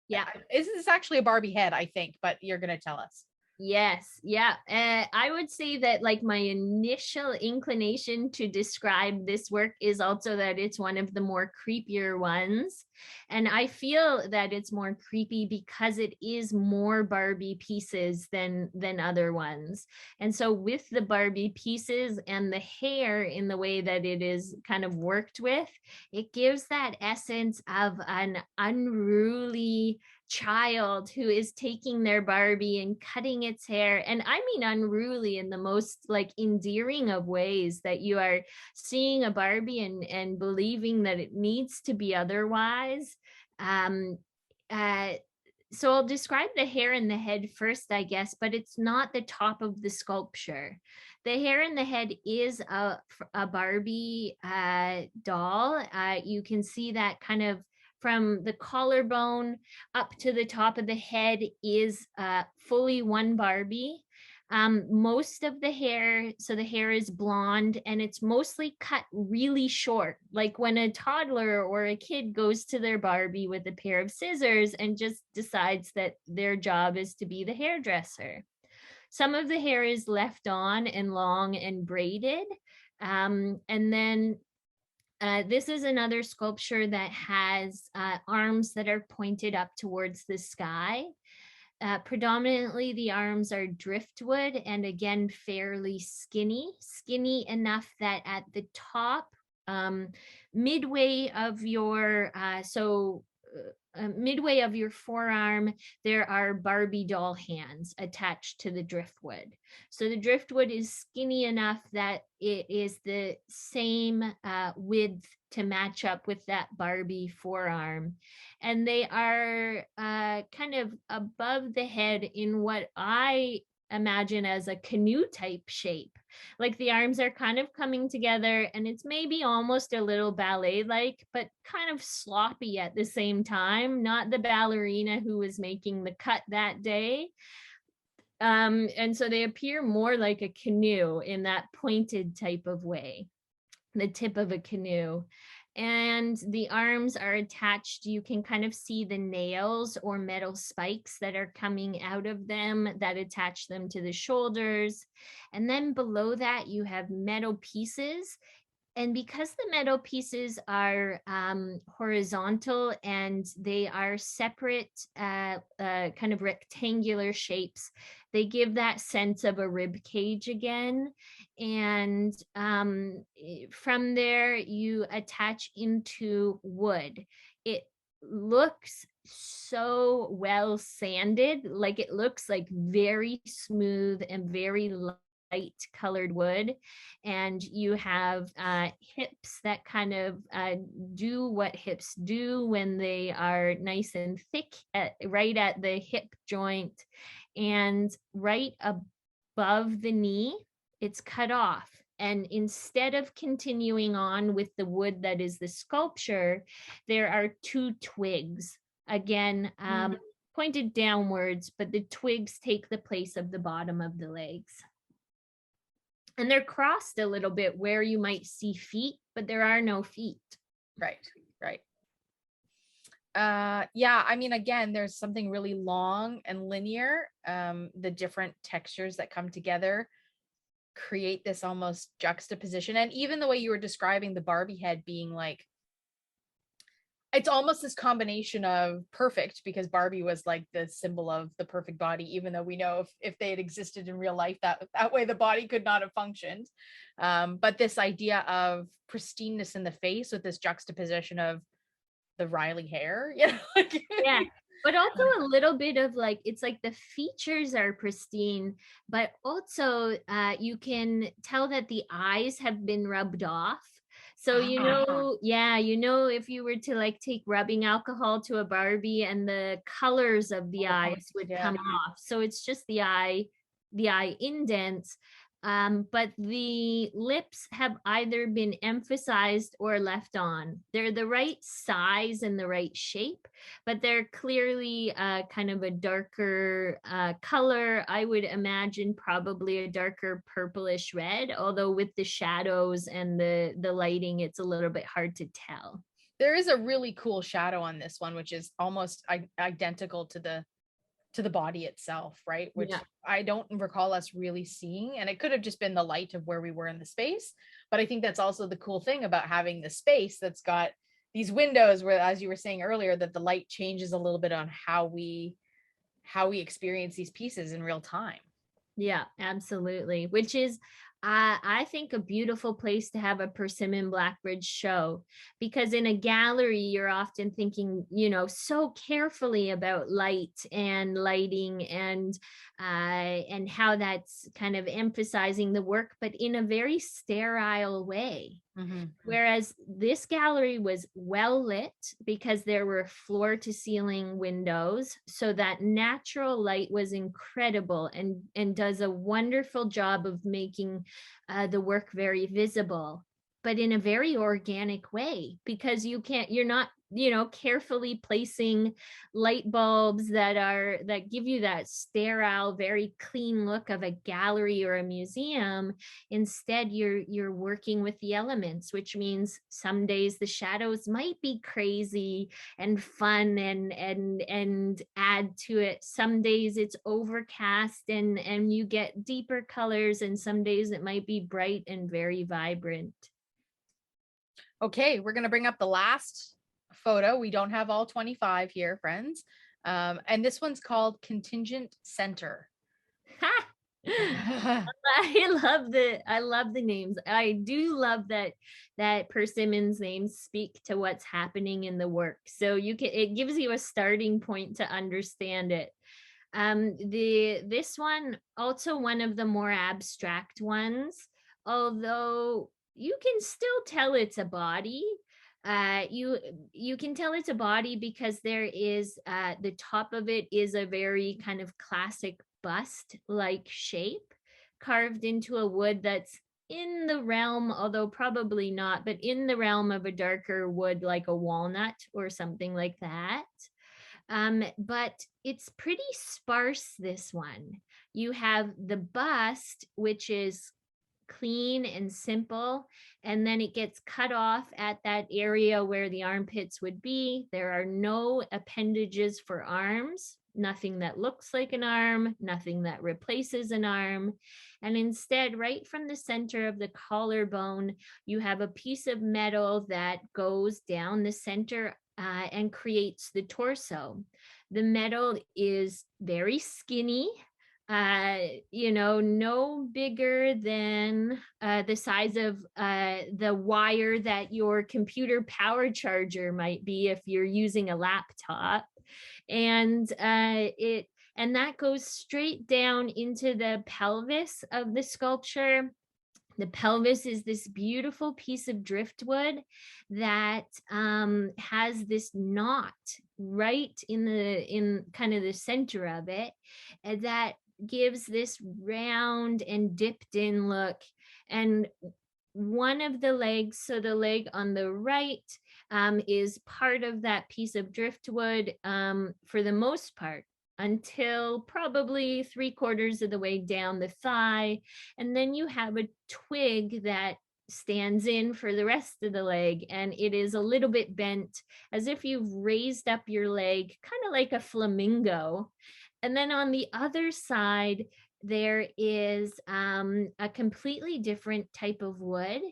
Yeah. This is actually a Barbie head, I think, but you're going to tell us. Yes. Yeah. I would say that like my initial inclination to describe this work is also that it's one of the more creepier ones. And I feel that it's more creepy because it is more Barbie pieces than other ones. And so with the Barbie pieces and the hair in the way that it is kind of worked with, it gives that essence of an unruly child who is taking their Barbie and cutting its hair. And I mean unruly in the most like endearing of ways, that you are seeing a Barbie and believing that it needs to be otherwise. So I'll describe the hair and the head first, I guess, but it's not the top of the sculpture. The hair and the head is a Barbie doll. You can see that kind of from the collarbone up to the top of the head is fully one Barbie. Most of the hair, so the hair is blonde and it's mostly cut really short, like when a toddler or a kid goes to their Barbie with a pair of scissors and just decides that their job is to be the hairdresser. Some of the hair is left on and long and braided. And then this is another sculpture that has arms that are pointed up towards the sky. Predominantly, the arms are driftwood and again, fairly skinny enough that at the top, midway of your midway of your forearm, there are Barbie doll hands attached to the driftwood. So the driftwood is skinny enough that it is the same width to match up with that Barbie forearm. And they are kind of above the head in what I imagine as a canoe type shape. Like the arms are kind of coming together and it's maybe almost a little ballet like, but kind of sloppy at the same time, not the ballerina who was making the cut that day. And so they appear more like a canoe in that pointed type of way, the tip of a canoe. And the arms are attached. You can kind of see the nails or metal spikes that are coming out of them that attach them to the shoulders. And then below that, you have metal pieces. And because the metal pieces are horizontal and they are separate kind of rectangular shapes, they give that sense of a rib cage again. And from there, you attach into wood. It looks so well sanded, like it looks like very smooth and very light colored wood. And you have hips that kind of do what hips do when they are nice and thick right at the hip joint. And right above the knee, it's cut off. And instead of continuing on with the wood that is the sculpture, there are two twigs, again, pointed downwards, but the twigs take the place of the bottom of the legs. And they're crossed a little bit where you might see feet, but there are no feet. Right. Yeah, I mean, again, there's something really long and linear. The different textures that come together create this almost juxtaposition. And even the way you were describing the Barbie head being like, it's almost this combination of perfect, because Barbie was like the symbol of the perfect body, even though we know if they had existed in real life, that way the body could not have functioned. But this idea of pristineness in the face with this juxtaposition of the Riley hair, like, yeah, but also a little bit of like, it's like the features are pristine, but also you can tell that the eyes have been rubbed off. So, if you were to like take rubbing alcohol to a Barbie, and the colors of the eyes would come off. So it's just the eye indents. But the lips have either been emphasized or left on. They're the right size and the right shape, but they're clearly kind of a darker color. I would imagine probably a darker purplish red, although with the shadows and the lighting, it's a little bit hard to tell. There is a really cool shadow on this one, which is almost identical to the body itself, right? Which I don't recall us really seeing. And it could have just been the light of where we were in the space. But I think that's also the cool thing about having the space that's got these windows where, as you were saying earlier, that the light changes a little bit on how we experience these pieces in real time. Yeah, absolutely. Which is, I think, a beautiful place to have a Persimmon Blackbridge show, because in a gallery, you're often thinking, so carefully about light and lighting and how that's kind of emphasizing the work, but in a very sterile way. Mm-hmm. Whereas this gallery was well lit because there were floor to ceiling windows. So that natural light was incredible and does a wonderful job of making the work very visible, but in a very organic way, because you're not carefully placing light bulbs that give you that sterile, very clean look of a gallery or a museum. Instead, you're working with the elements, which means some days the shadows might be crazy and fun and add to it. Some days it's overcast and you get deeper colors, and some days it might be bright and very vibrant. Okay, we're going to bring up the last photo. We don't have all 25 here, friends. And this one's called Contingent Center. I love the names. I do love that Persimmon's names speak to what's happening in the work. So it gives you a starting point to understand it. This one, also one of the more abstract ones, although you can still tell it's a body. You can tell it's a body because there is the top of it is a very kind of classic bust like shape carved into a wood that's in the realm, although probably not, but in the realm of a darker wood like a walnut or something like that. But it's pretty sparse, this one. You have the bust, which is clean and simple, and then it gets cut off at that area where the armpits would be. There are no appendages for arms. nothing that looks like an arm, nothing that replaces an arm. And instead, right from the center of the collarbone, you have a piece of metal that goes down the center and creates the torso. The metal is very skinny, no bigger than the size of the wire that your computer power charger might be if you're using a laptop. And and that goes straight down into the pelvis of the sculpture. The pelvis is this beautiful piece of driftwood that has this knot right in kind of the center of it, and that gives this round and dipped in look. And one of the legs, so the leg on the right, is part of that piece of driftwood for the most part, until probably 3/4 of the way down the thigh. And then you have a twig that stands in for the rest of the leg, and it is a little bit bent, as if you've raised up your leg, kind of like a flamingo. And then on the other side, there is a completely different type of wood.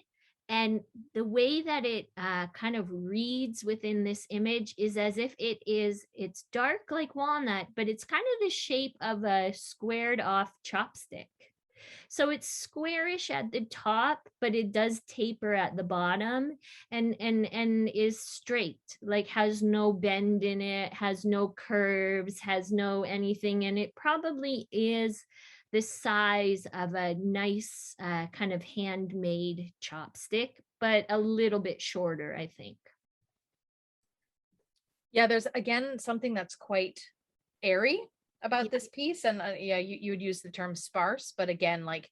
And the way that it kind of reads within this image is as if it's dark like walnut, but it's kind of the shape of a squared off chopstick. So it's squarish at the top, but it does taper at the bottom, and is straight, like has no bend in it, has no curves, has no anything. And it probably is the size of a nice kind of handmade chopstick, but a little bit shorter, I think. Yeah, there's again something that's quite airy about this piece. And yeah, you would use the term sparse, but again, like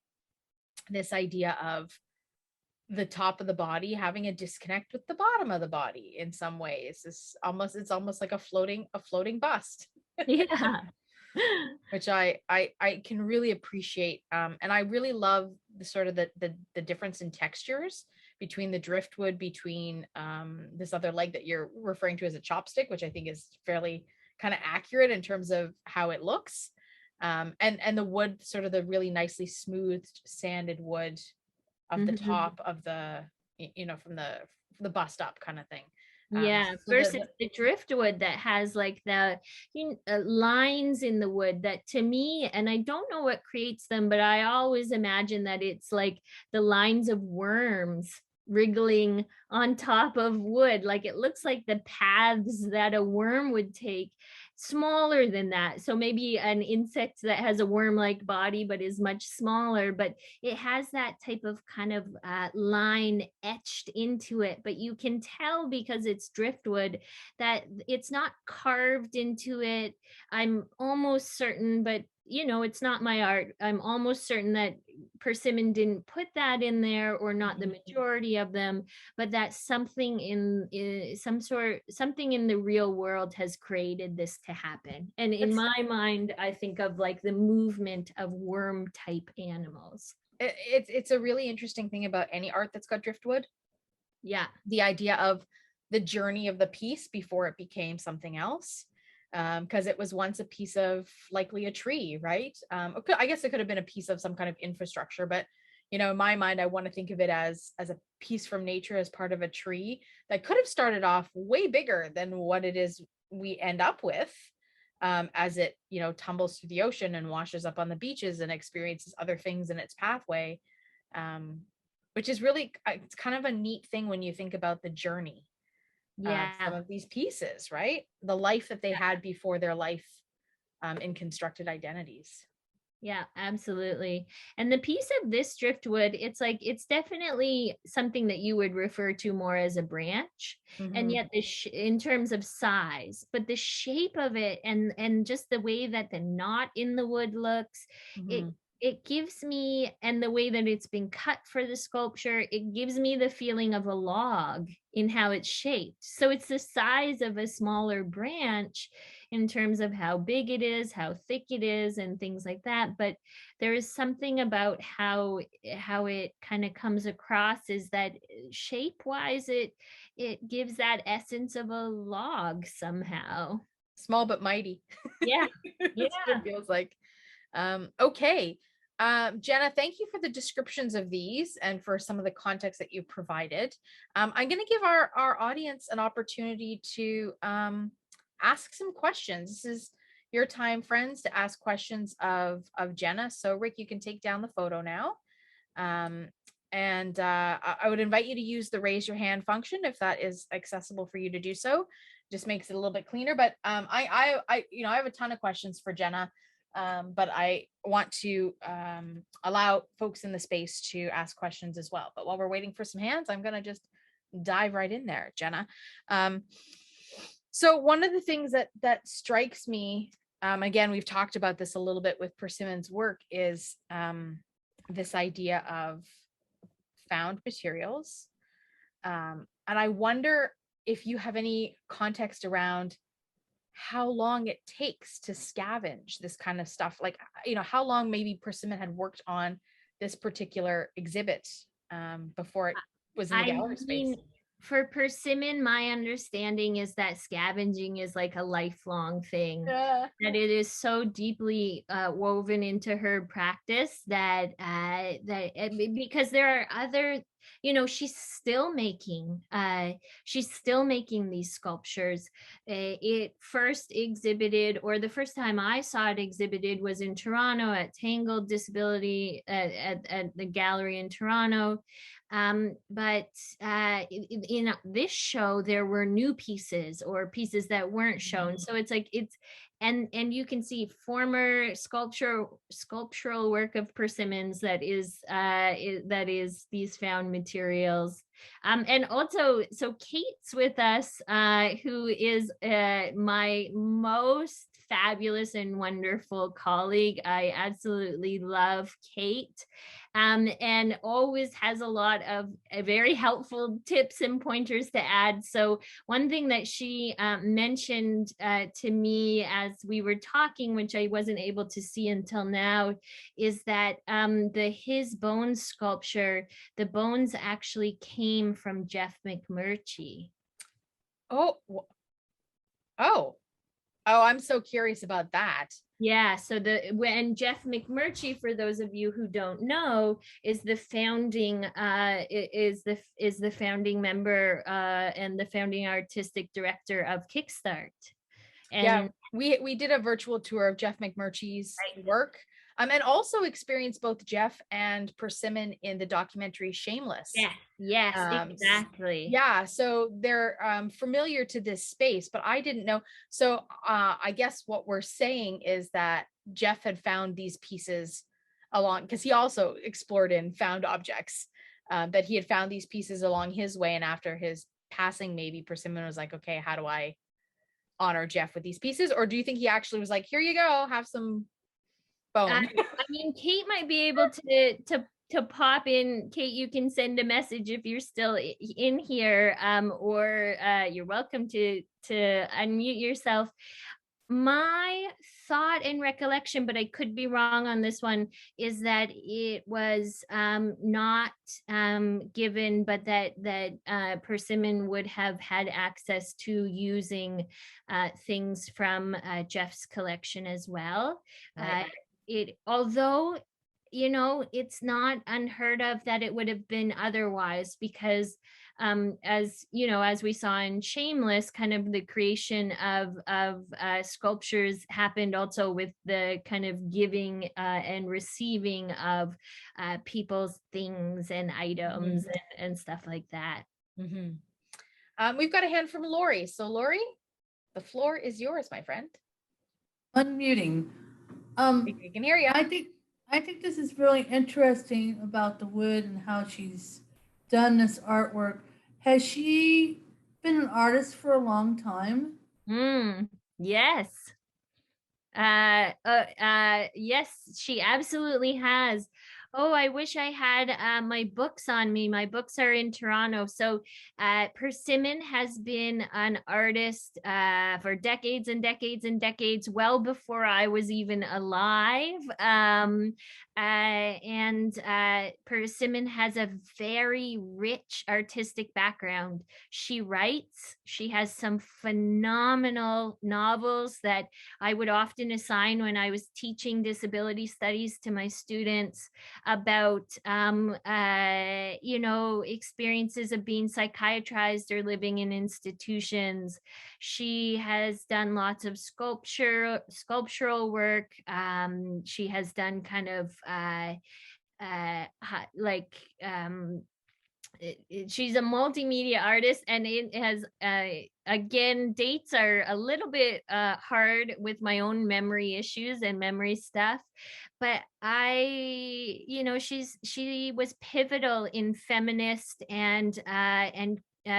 this idea of the top of the body having a disconnect with the bottom of the body in some ways. It's almost like a floating bust. Yeah. Which I can really appreciate. And I really love the sort of the difference in textures between the driftwood, between this other leg that you're referring to as a chopstick, which I think is fairly kind of accurate in terms of how it looks. And the wood, sort of the really nicely smoothed sanded wood of the top of the, from the bust up kind of thing. Yeah, So versus the driftwood that has like the lines in the wood that, to me, and I don't know what creates them, but I always imagine that it's like the lines of worms wriggling on top of wood. Like it looks like the paths that a worm would take, smaller than that. So maybe an insect that has a worm-like body but is much smaller, but it has that type of kind of line etched into it. But you can tell, because it's driftwood, that it's not carved into it. I'm almost certain, but it's not my art. I'm almost certain that Persimmon didn't put that in there, or not the majority of them, but that something in the real world has created this to happen. And in my mind, I think of like the movement of worm type animals. It's a really interesting thing about any art that's got driftwood. Yeah. The idea of the journey of the piece before it became something else. Because it was once a piece of likely a tree, right? I guess it could have been a piece of some kind of infrastructure, but in my mind, I want to think of it as a piece from nature, as part of a tree that could have started off way bigger than what it is we end up with, as it tumbles through the ocean and washes up on the beaches and experiences other things in its pathway, which is really, it's kind of a neat thing when you think about the journey. Some of these pieces, right? The life that they had before their life in constructed identities. Yeah, absolutely. And the piece of this driftwood, it's definitely something that you would refer to more as a branch. And yet in terms of size, but the shape of it, and just the way that the knot in the wood looks, it gives me, and the way that it's been cut for the sculpture, it gives me the feeling of a log in how it's shaped. So it's the size of a smaller branch in terms of how big it is, how thick it is, and things like that. But there is something about how it kind of comes across, is that shape wise, it gives that essence of a log somehow. Small but mighty. Yeah. That's what it feels like. Okay. Jenna, thank you for the descriptions of these and for some of the context that you provided. I'm going to give our audience an opportunity to ask some questions. This is your time, friends, to ask questions of Jenna. So Rick, you can take down the photo now. I would invite you to use the raise your hand function if that is accessible for you to do so. Just makes it a little bit cleaner. But I have a ton of questions for Jenna, but I want to allow folks in the space to ask questions as well. But while we're waiting for some hands, I'm going to just dive right in there, Jenna. So one of the things that strikes me, again, we've talked about this a little bit with Persimmon's work, is this idea of found materials. And I wonder if you have any context around how long it takes to scavenge this kind of stuff. Like, how long maybe Persimmon had worked on this particular exhibit before it was in the gallery space. For Persimmon, my understanding is that scavenging is like a lifelong thing. Yeah. That it is so deeply woven into her practice that because there are other, she's still making these sculptures. It first exhibited, or the first time I saw it exhibited, was in Toronto at Tangled Disability at the gallery in Toronto. But in this show, there were new pieces or pieces that weren't shown. So it's like and you can see former sculptural work of Persimmon's that is these found materials. And also, so Kate's with us, who is my most fabulous and wonderful colleague. I absolutely love Kate. And always has a lot of very helpful tips and pointers to add. So one thing that she mentioned to me as we were talking, which I wasn't able to see until now, is that his bone sculpture, the bones actually came from Jeff McMurtry. I'm so curious about that. Yeah, so when Jeff McMurtry, for those of you who don't know, is the founding founding member and the founding artistic director of Kickstart. And we did a virtual tour of Jeff McMurtry's work. And also experienced both Jeff and Persimmon in the documentary Shameless. Yes, exactly. Yeah, so they're familiar to this space, but I didn't know. So I guess what we're saying is that Jeff had found these pieces along, because he also explored and found objects, that he had found these pieces along his way. And after his passing, maybe Persimmon was like, okay, how do I honor Jeff with these pieces? Or do you think he actually was like, here you go, have some bone? I mean, Kate might be able to pop in. Kate, you can send a message if you're still in here, or you're welcome to unmute yourself. My thought and recollection, but I could be wrong on this one, is that it was not given, but that Persimmon would have had access to using things from Jeff's collection as well. Right. Although it's not unheard of that it would have been otherwise, because as we saw in Shameless, kind of the creation of sculptures happened also with the kind of giving and receiving of people's things and items and stuff like that. We've got a hand from Lori. So Lori, the floor is yours, my friend. Unmuting. We can hear you. I think this is really interesting about the wood and how she's done this artwork. Has she been an artist for a long time? Yes. Yes, she absolutely has. Oh, I wish I had my books on me. My books are in Toronto. So, Persimmon has been an artist for decades and decades and decades, well before I was even alive. And Persimmon has a very rich artistic background. She writes, she has some phenomenal novels that I would often assign when I was teaching disability studies to my students about experiences of being psychiatrized or living in institutions. She has done lots of sculptural work. She has done kind of like she's a multimedia artist, and it has again, dates are a little bit hard with my own memory issues and memory stuff, but she was pivotal in feminist and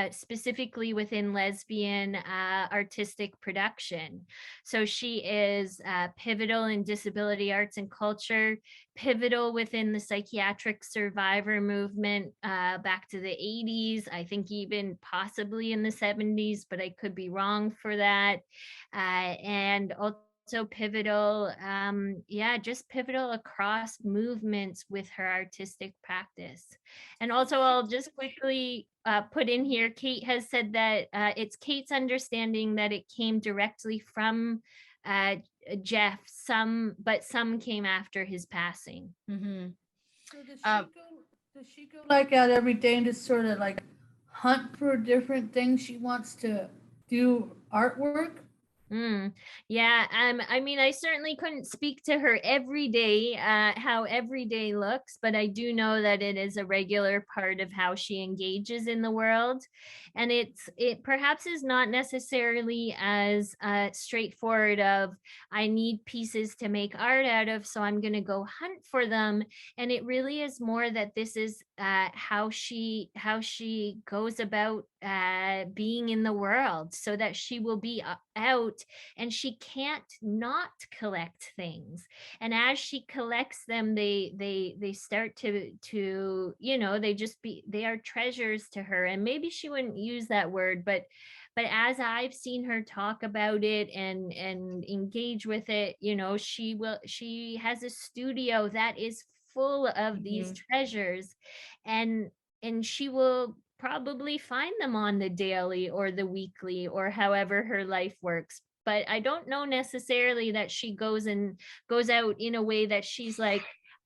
specifically within lesbian artistic production. So she is pivotal in disability arts and culture, pivotal within the psychiatric survivor movement back to the 80s, I think even possibly in the 70s, but I could be wrong for that. And also pivotal, just pivotal across movements with her artistic practice. And also, I'll just quickly put in here, Kate has said that it's Kate's understanding that it came directly from Jeff, but some came after his passing. Mm-hmm. So does she go like out every day and just sort of like hunt for different things she wants to do artwork? Yeah, I mean, I certainly couldn't speak to her every day, how every day looks, but I do know that it is a regular part of how she engages in the world. And it perhaps is not necessarily as straightforward of, I need pieces to make art out of, so I'm going to go hunt for them. And it really is more that this is how she goes about being in the world, so that she will be out and she can't not collect things. And as she collects them, they start to they are treasures to her. And maybe she wouldn't use that word, but as I've seen her talk about it and engage with it, she has a studio that is full of these treasures, and she will probably find them on the daily or the weekly or however her life works. But I don't know necessarily that she goes out in a way that she's like,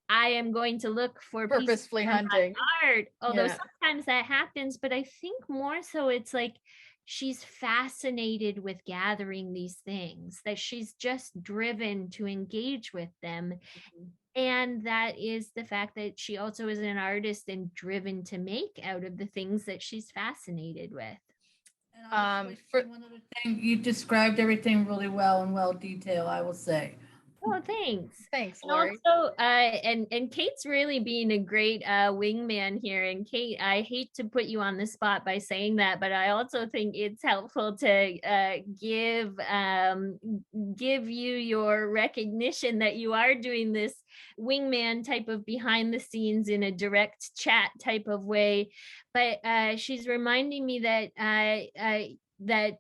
I am going to look for Purposefully hunting art, although sometimes that happens. But I think more so it's like she's fascinated with gathering these things, that she's just driven to engage with them. And that is the fact that she also is an artist and driven to make out of the things that she's fascinated with. And one other thing, you described everything really well in detail, I will say. Oh, thanks. Thanks, And Lori. also, and Kate's really being a great wingman here. And Kate, I hate to put you on the spot by saying that, but I also think it's helpful to give you your recognition that you are doing this wingman type of behind the scenes in a direct chat type of way. But she's reminding me that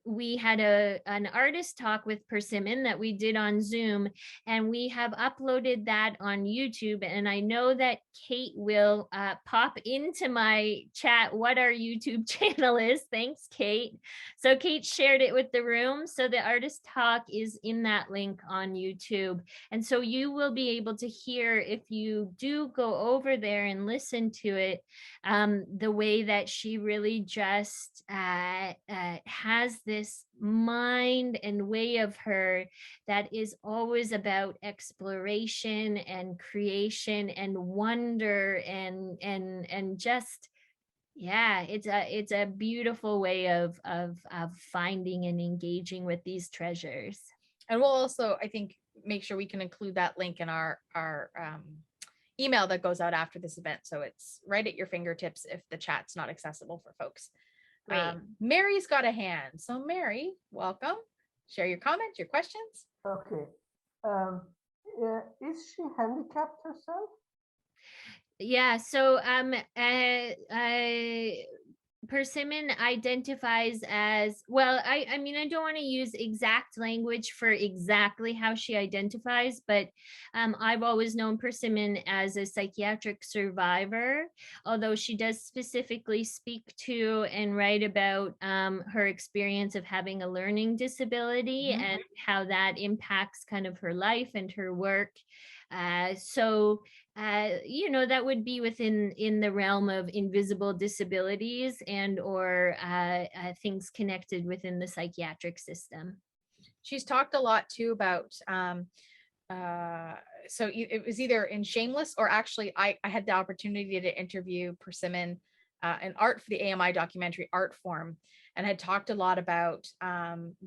we had an artist talk with Persimmon that we did on Zoom, and we have uploaded that on YouTube. And I know that Kate will pop into my chat what our YouTube channel is. Thanks, Kate. So Kate shared it with the room. So the artist talk is in that link on YouTube. And so you will be able to hear, if you do go over there and listen to it, the way that she really just has this mind and way of her that is always about exploration and creation and wonder and just it's a beautiful way of finding and engaging with these treasures. And we'll also, I think, make sure we can include that link in our email that goes out after this event, so it's right at your fingertips if the chat's not accessible for folks. Mary's got a hand. So Mary, welcome. Share your comments, your questions. Okay. Is she handicapped herself? Yeah, so Persimmon identifies as, well, I mean, I don't want to use exact language for exactly how she identifies, but I've always known Persimmon as a psychiatric survivor, although she does specifically speak to and write about her experience of having a learning disability and how that impacts kind of her life and her work. So that would be within in the realm of invisible disabilities and or things connected within the psychiatric system. She's talked a lot too about it was either in Shameless, or actually I had the opportunity to interview Persimmon in art for the AMI documentary Art Form, and had talked a lot about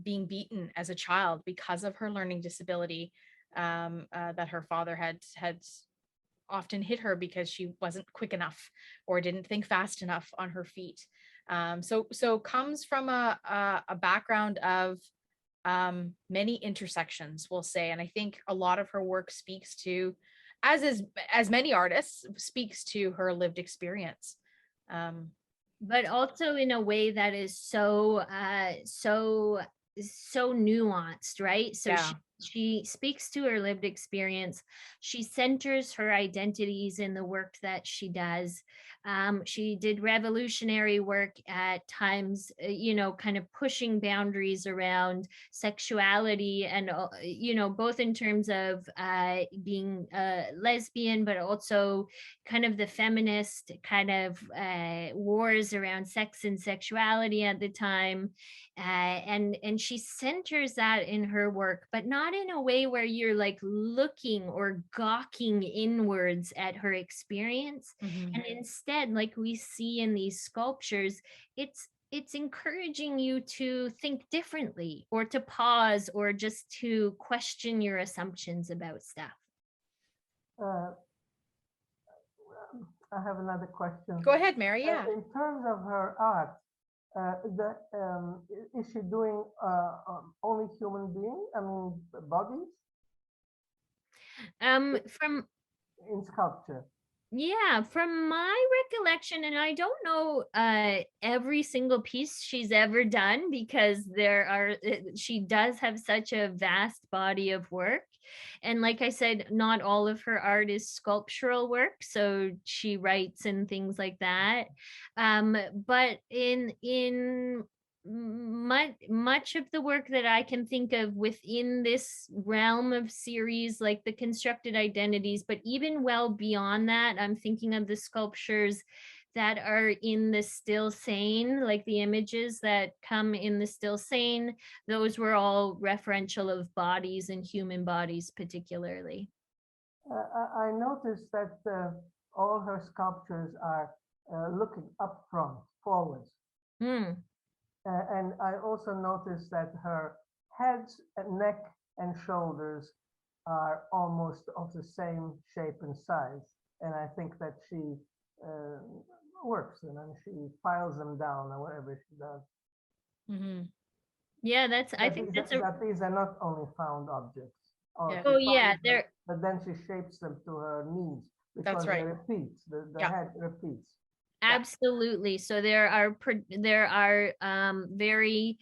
being beaten as a child because of her learning disability, that her father had often hit her because she wasn't quick enough or didn't think fast enough on her feet. So comes from a background of many intersections, we'll say. And I think a lot of her work speaks to, as many artists, speaks to her lived experience. But also in a way that is so nuanced, right? So Yeah. she speaks to her lived experience. She centers her identities in the work that she does. She did revolutionary work at times, kind of pushing boundaries around sexuality and, both in terms of being a lesbian, but also kind of the feminist kind of wars around sex and sexuality at the time. And she centers that in her work, but not in a way where you're like looking or gawking inwards at her experience. Mhm. And instead, like we see in these sculptures, it's encouraging you to think differently or to pause or just to question your assumptions about stuff. I have another question. Go ahead, Mary. Yeah. In terms of her art, is she doing only human beings? I mean, bodies? From In sculpture. Yeah, from my recollection, and I don't know every single piece she's ever done because she does have such a vast body of work. And like I said, not all of her art is sculptural work, so she writes and things like that. But in much of the work that I can think of within this realm of series, like the constructed identities, but even well beyond that, I'm thinking of the sculptures that are in the still sane, like the images that come in the still sane. Those were all referential of bodies and human bodies particularly. I noticed that all her sculptures are looking up front, forwards. And I also noticed that her heads, neck, and shoulders are almost of the same shape and size. And I think that she works, and then she files them down or whatever she does. Yeah, I think that's that these are not only found objects. Yeah. Oh yeah, they're. But then she shapes them to her needs because That's right. they repeat. The head repeats. Absolutely. So there are very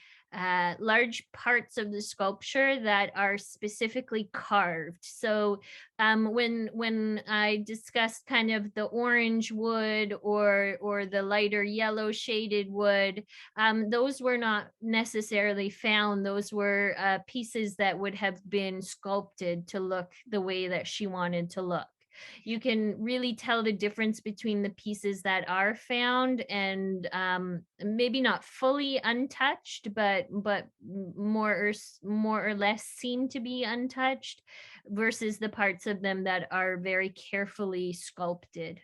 large parts of the sculpture that are specifically carved. So when I discussed kind of the orange wood or the lighter yellow shaded wood, those were not necessarily found. Those were pieces that would have been sculpted to look the way that she wanted to look. You can really tell the difference between the pieces that are found and maybe not fully untouched, but more or less seem to be untouched, versus the parts of them that are very carefully sculpted.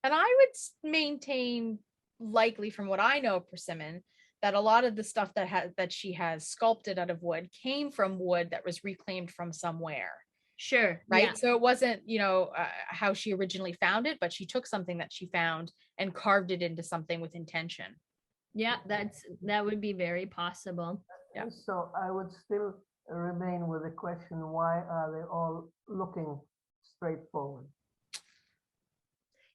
And I would maintain, likely from what I know of Persimmon, that a lot of the stuff that she has sculpted out of wood came from wood that was reclaimed from somewhere. Sure. Right. Yeah. So it wasn't, how she originally found it, but she took something that she found and carved it into something with intention. Yeah, that would be very possible. Yeah. So I would still remain with the question, why are they all looking straight forward?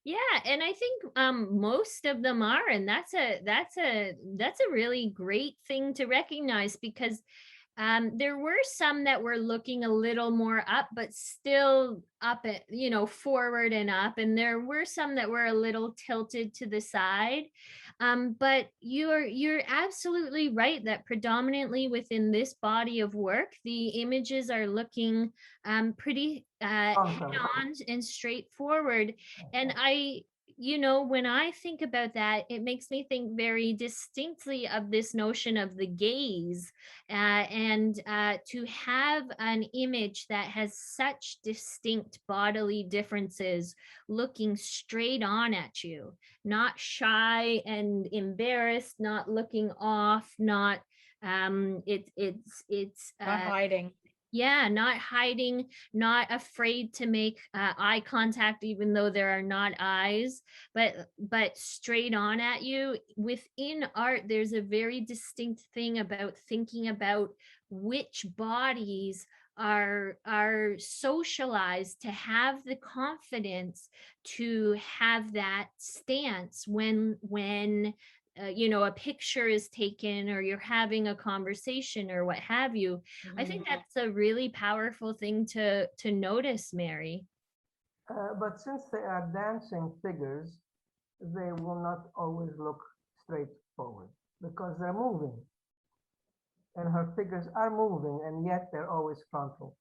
Yeah, and I think most of them are, and that's a really great thing to recognize, because there were some that were looking a little more up, but still up at, forward and up. And there were some that were a little tilted to the side. But you're absolutely right that predominantly within this body of work, the images are looking pretty head on and straightforward. And when I think about that, it makes me think very distinctly of this notion of the gaze, and to have an image that has such distinct bodily differences looking straight on at you, not shy and embarrassed, not looking off, not Not hiding. yeah, not hiding, not afraid to make eye contact, even though there are not eyes, but straight on at you. Within art, there's a very distinct thing about thinking about which bodies are socialized to have the confidence to have that stance when a picture is taken, or you're having a conversation or what have you. I think that's a really powerful thing to notice, Mary. But since they are dancing figures, they will not always look straight forward because they're moving. And her figures are moving, and yet they're always frontal.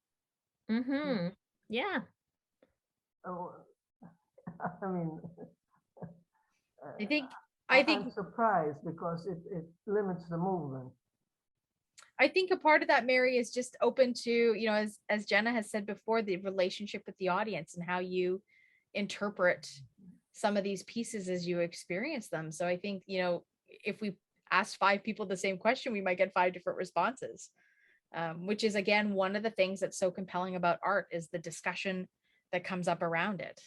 Mm-hmm. Yeah. Oh, I mean, I think I'm surprised because it limits the movement. I think a part of that, Mary, is just open to, as Jenna has said before, the relationship with the audience and how you interpret some of these pieces as you experience them. So I think, if we asked 5 people the same question, we might get 5 different responses, which is, again, one of the things that's so compelling about art is the discussion that comes up around it.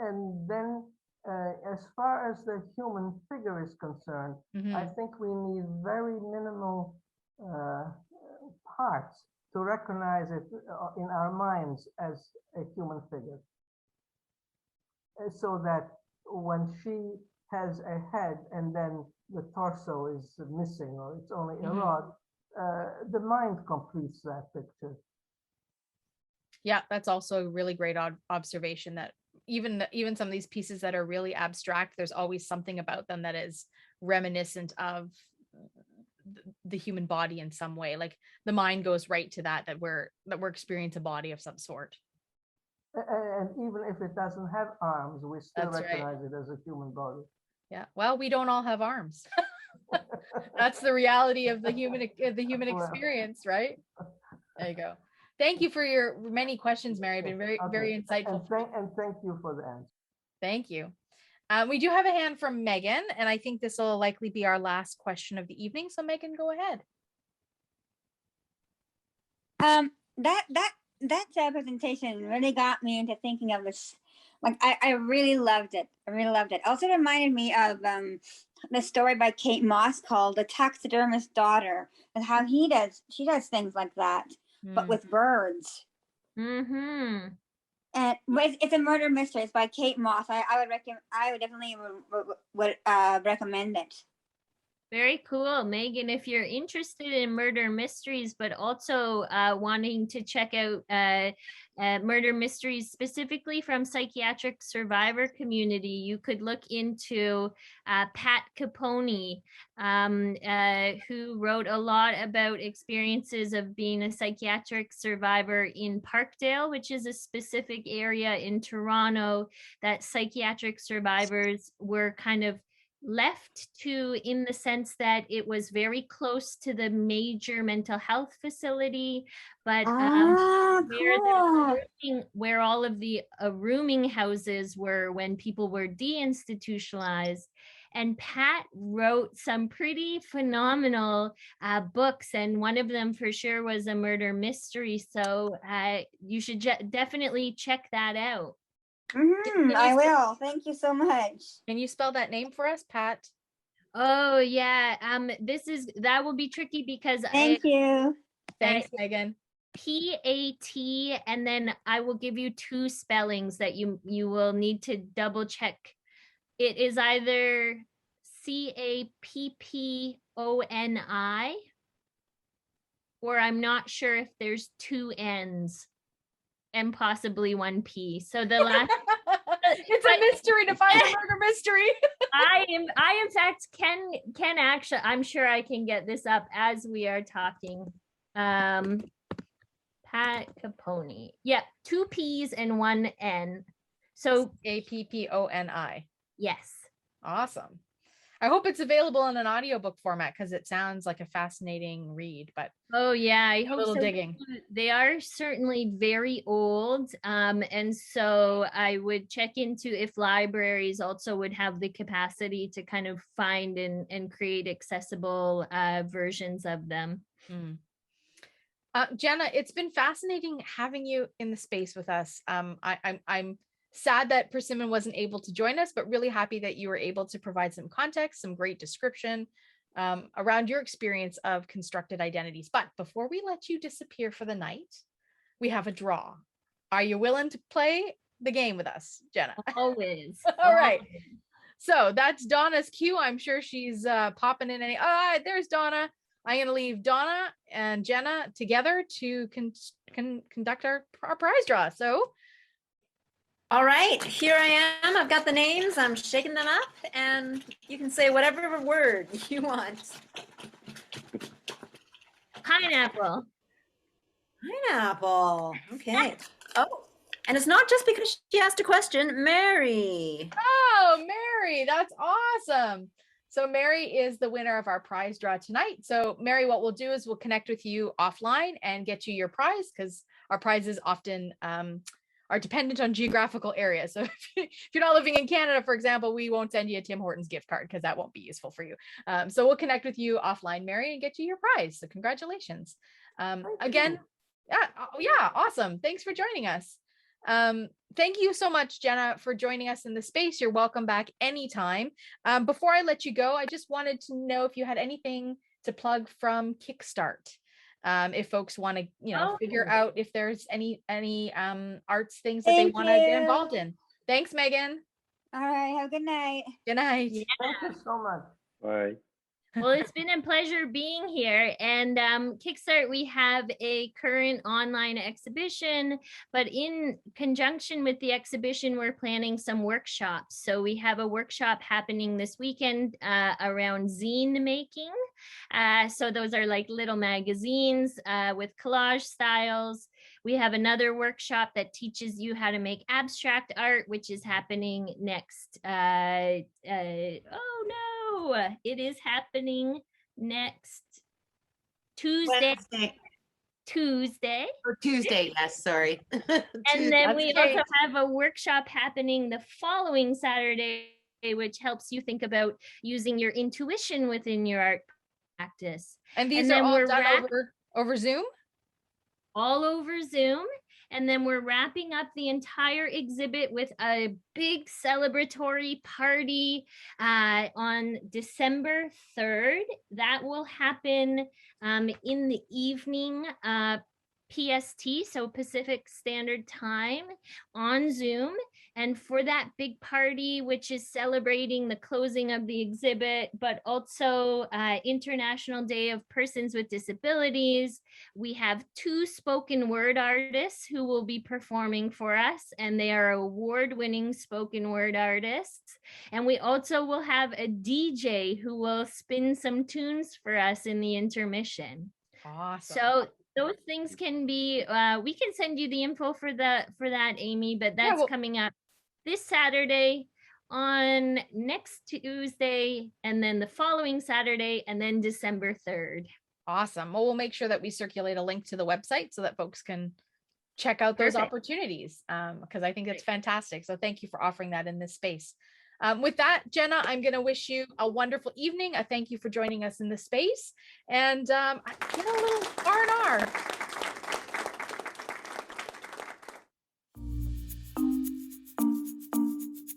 And then as far as the human figure is concerned, I think we need very minimal parts to recognize it in our minds as a human figure. So that when she has a head and then the torso is missing, or it's only a rod, the mind completes that picture. Yeah, that's also a really great observation, that even some of these pieces that are really abstract, there's always something about them that is reminiscent of the human body in some way. Like the mind goes right to that we're experiencing a body of some sort. And even if it doesn't have arms, we still recognize it as a human body. Yeah, well, we don't all have arms. That's the reality of the human experience, right? There you go. Thank you for your many questions, Mary. Been very insightful. And thank you for the answer. Thank you. We do have a hand from Megan, and I think this will likely be our last question of the evening. So Megan, go ahead. That presentation really got me into thinking of this. Like I really loved it. Also reminded me of the story by Kate Moss called The Taxidermist's Daughter, and how she does things like that, but with birds. Mm-hmm. And it's a murder mystery. It's by Kate Moss. I would definitely recommend it. Very cool, Megan. If you're interested in murder mysteries, but also wanting to check out murder mysteries specifically from psychiatric survivor community, you could look into Pat Capone, who wrote a lot about experiences of being a psychiatric survivor in Parkdale, which is a specific area in Toronto that psychiatric survivors were kind of left to, in the sense that it was very close to the major mental health facility, but where all of the rooming houses were when people were deinstitutionalized. And Pat wrote some pretty phenomenal books, and one of them for sure was a murder mystery. So you should definitely check that out. I will. Thank you so much. Can you spell that name for us, Pat? Oh yeah. That will be tricky because Thank you. Thanks, Megan. P-A-T, and then I will give you two spellings that you will need to double check. It is either Capponi, or I'm not sure if there's two N's and possibly one P. So the last it's a mystery to find a murder mystery. I in fact can actually, I'm sure I can get this up as we are talking. Pat Capponi. Yep, two P's and one N. So Apponi. Yes. Awesome. I hope it's available in an audiobook format because it sounds like a fascinating read, but oh yeah, I hope a little so. digging. They are certainly very old. And so I would check into if libraries also would have the capacity to kind of find and create accessible versions of them. Jenna, it's been fascinating having you in the space with us. I'm sad that Persimmon wasn't able to join us, but really happy that you were able to provide some context, some great description around your experience of constructed identities. But before we let you disappear for the night, we have a draw. Are you willing to play the game with us, Jenna? Always. All right. So that's Donna's cue. I'm sure she's popping in any. There's Donna. I'm going to leave Donna and Jenna together to conduct our prize draw. So all right, here I am. I've got the names. I'm shaking them up, and you can say whatever word you want. Pineapple. Pineapple. Okay. Oh, and it's not just because she asked a question. Mary. Oh, Mary, that's awesome. So Mary is the winner of our prize draw tonight. So Mary, what we'll do is we'll connect with you offline and get you your prize, because our prizes often are dependent on geographical areas. So if you're not living in Canada, for example, we won't send you a Tim Hortons gift card because that won't be useful for you. So we'll connect with you offline, Mary, and get you your prize. So congratulations. Again, yeah, awesome. Thanks for joining us. Thank you so much, Jenna, for joining us in the space. You're welcome back anytime. Before I let you go, I just wanted to know if you had anything to plug from Kickstart. If folks want to, figure out if there's any arts things that they want to get involved in. Thanks, Megan. All right. Have a good night. Good night. Thank you so much. Bye. Well, it's been a pleasure being here. And Kickstart, we have a current online exhibition, but in conjunction with the exhibition, we're planning some workshops. So we have a workshop happening this weekend around zine making. So those are like little magazines with collage styles. We have another workshop that teaches you how to make abstract art, which is happening next. It is happening next Tuesday. Tuesday. Or Tuesday, yes, sorry. And then we also have a workshop happening the following Saturday, which helps you think about using your intuition within your art practice. And these are all done over Zoom? All over Zoom. And then we're wrapping up the entire exhibit with a big celebratory party on December 3rd. That will happen in the evening PST, so Pacific Standard Time, on Zoom. And for that big party, which is celebrating the closing of the exhibit, but also International Day of Persons with Disabilities, we have 2 spoken word artists who will be performing for us, and they are award-winning spoken word artists. And we also will have a DJ who will spin some tunes for us in the intermission. Awesome. So those things can be, we can send you the info for that, Amy, but that's coming up this Saturday, on next Tuesday, and then the following Saturday, and then December 3rd. Awesome. Well, we'll make sure that we circulate a link to the website so that folks can check out those opportunities, because I think that's fantastic. So thank you for offering that in this space. With that, Jenna, I'm going to wish you a wonderful evening. I thank you for joining us in this space, and get a little R&R.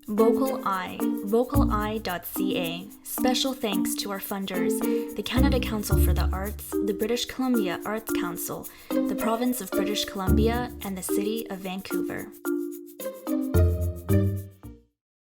VocalEye, VocalEye.ca. Special thanks to our funders, the Canada Council for the Arts, the British Columbia Arts Council, the Province of British Columbia, and the City of Vancouver.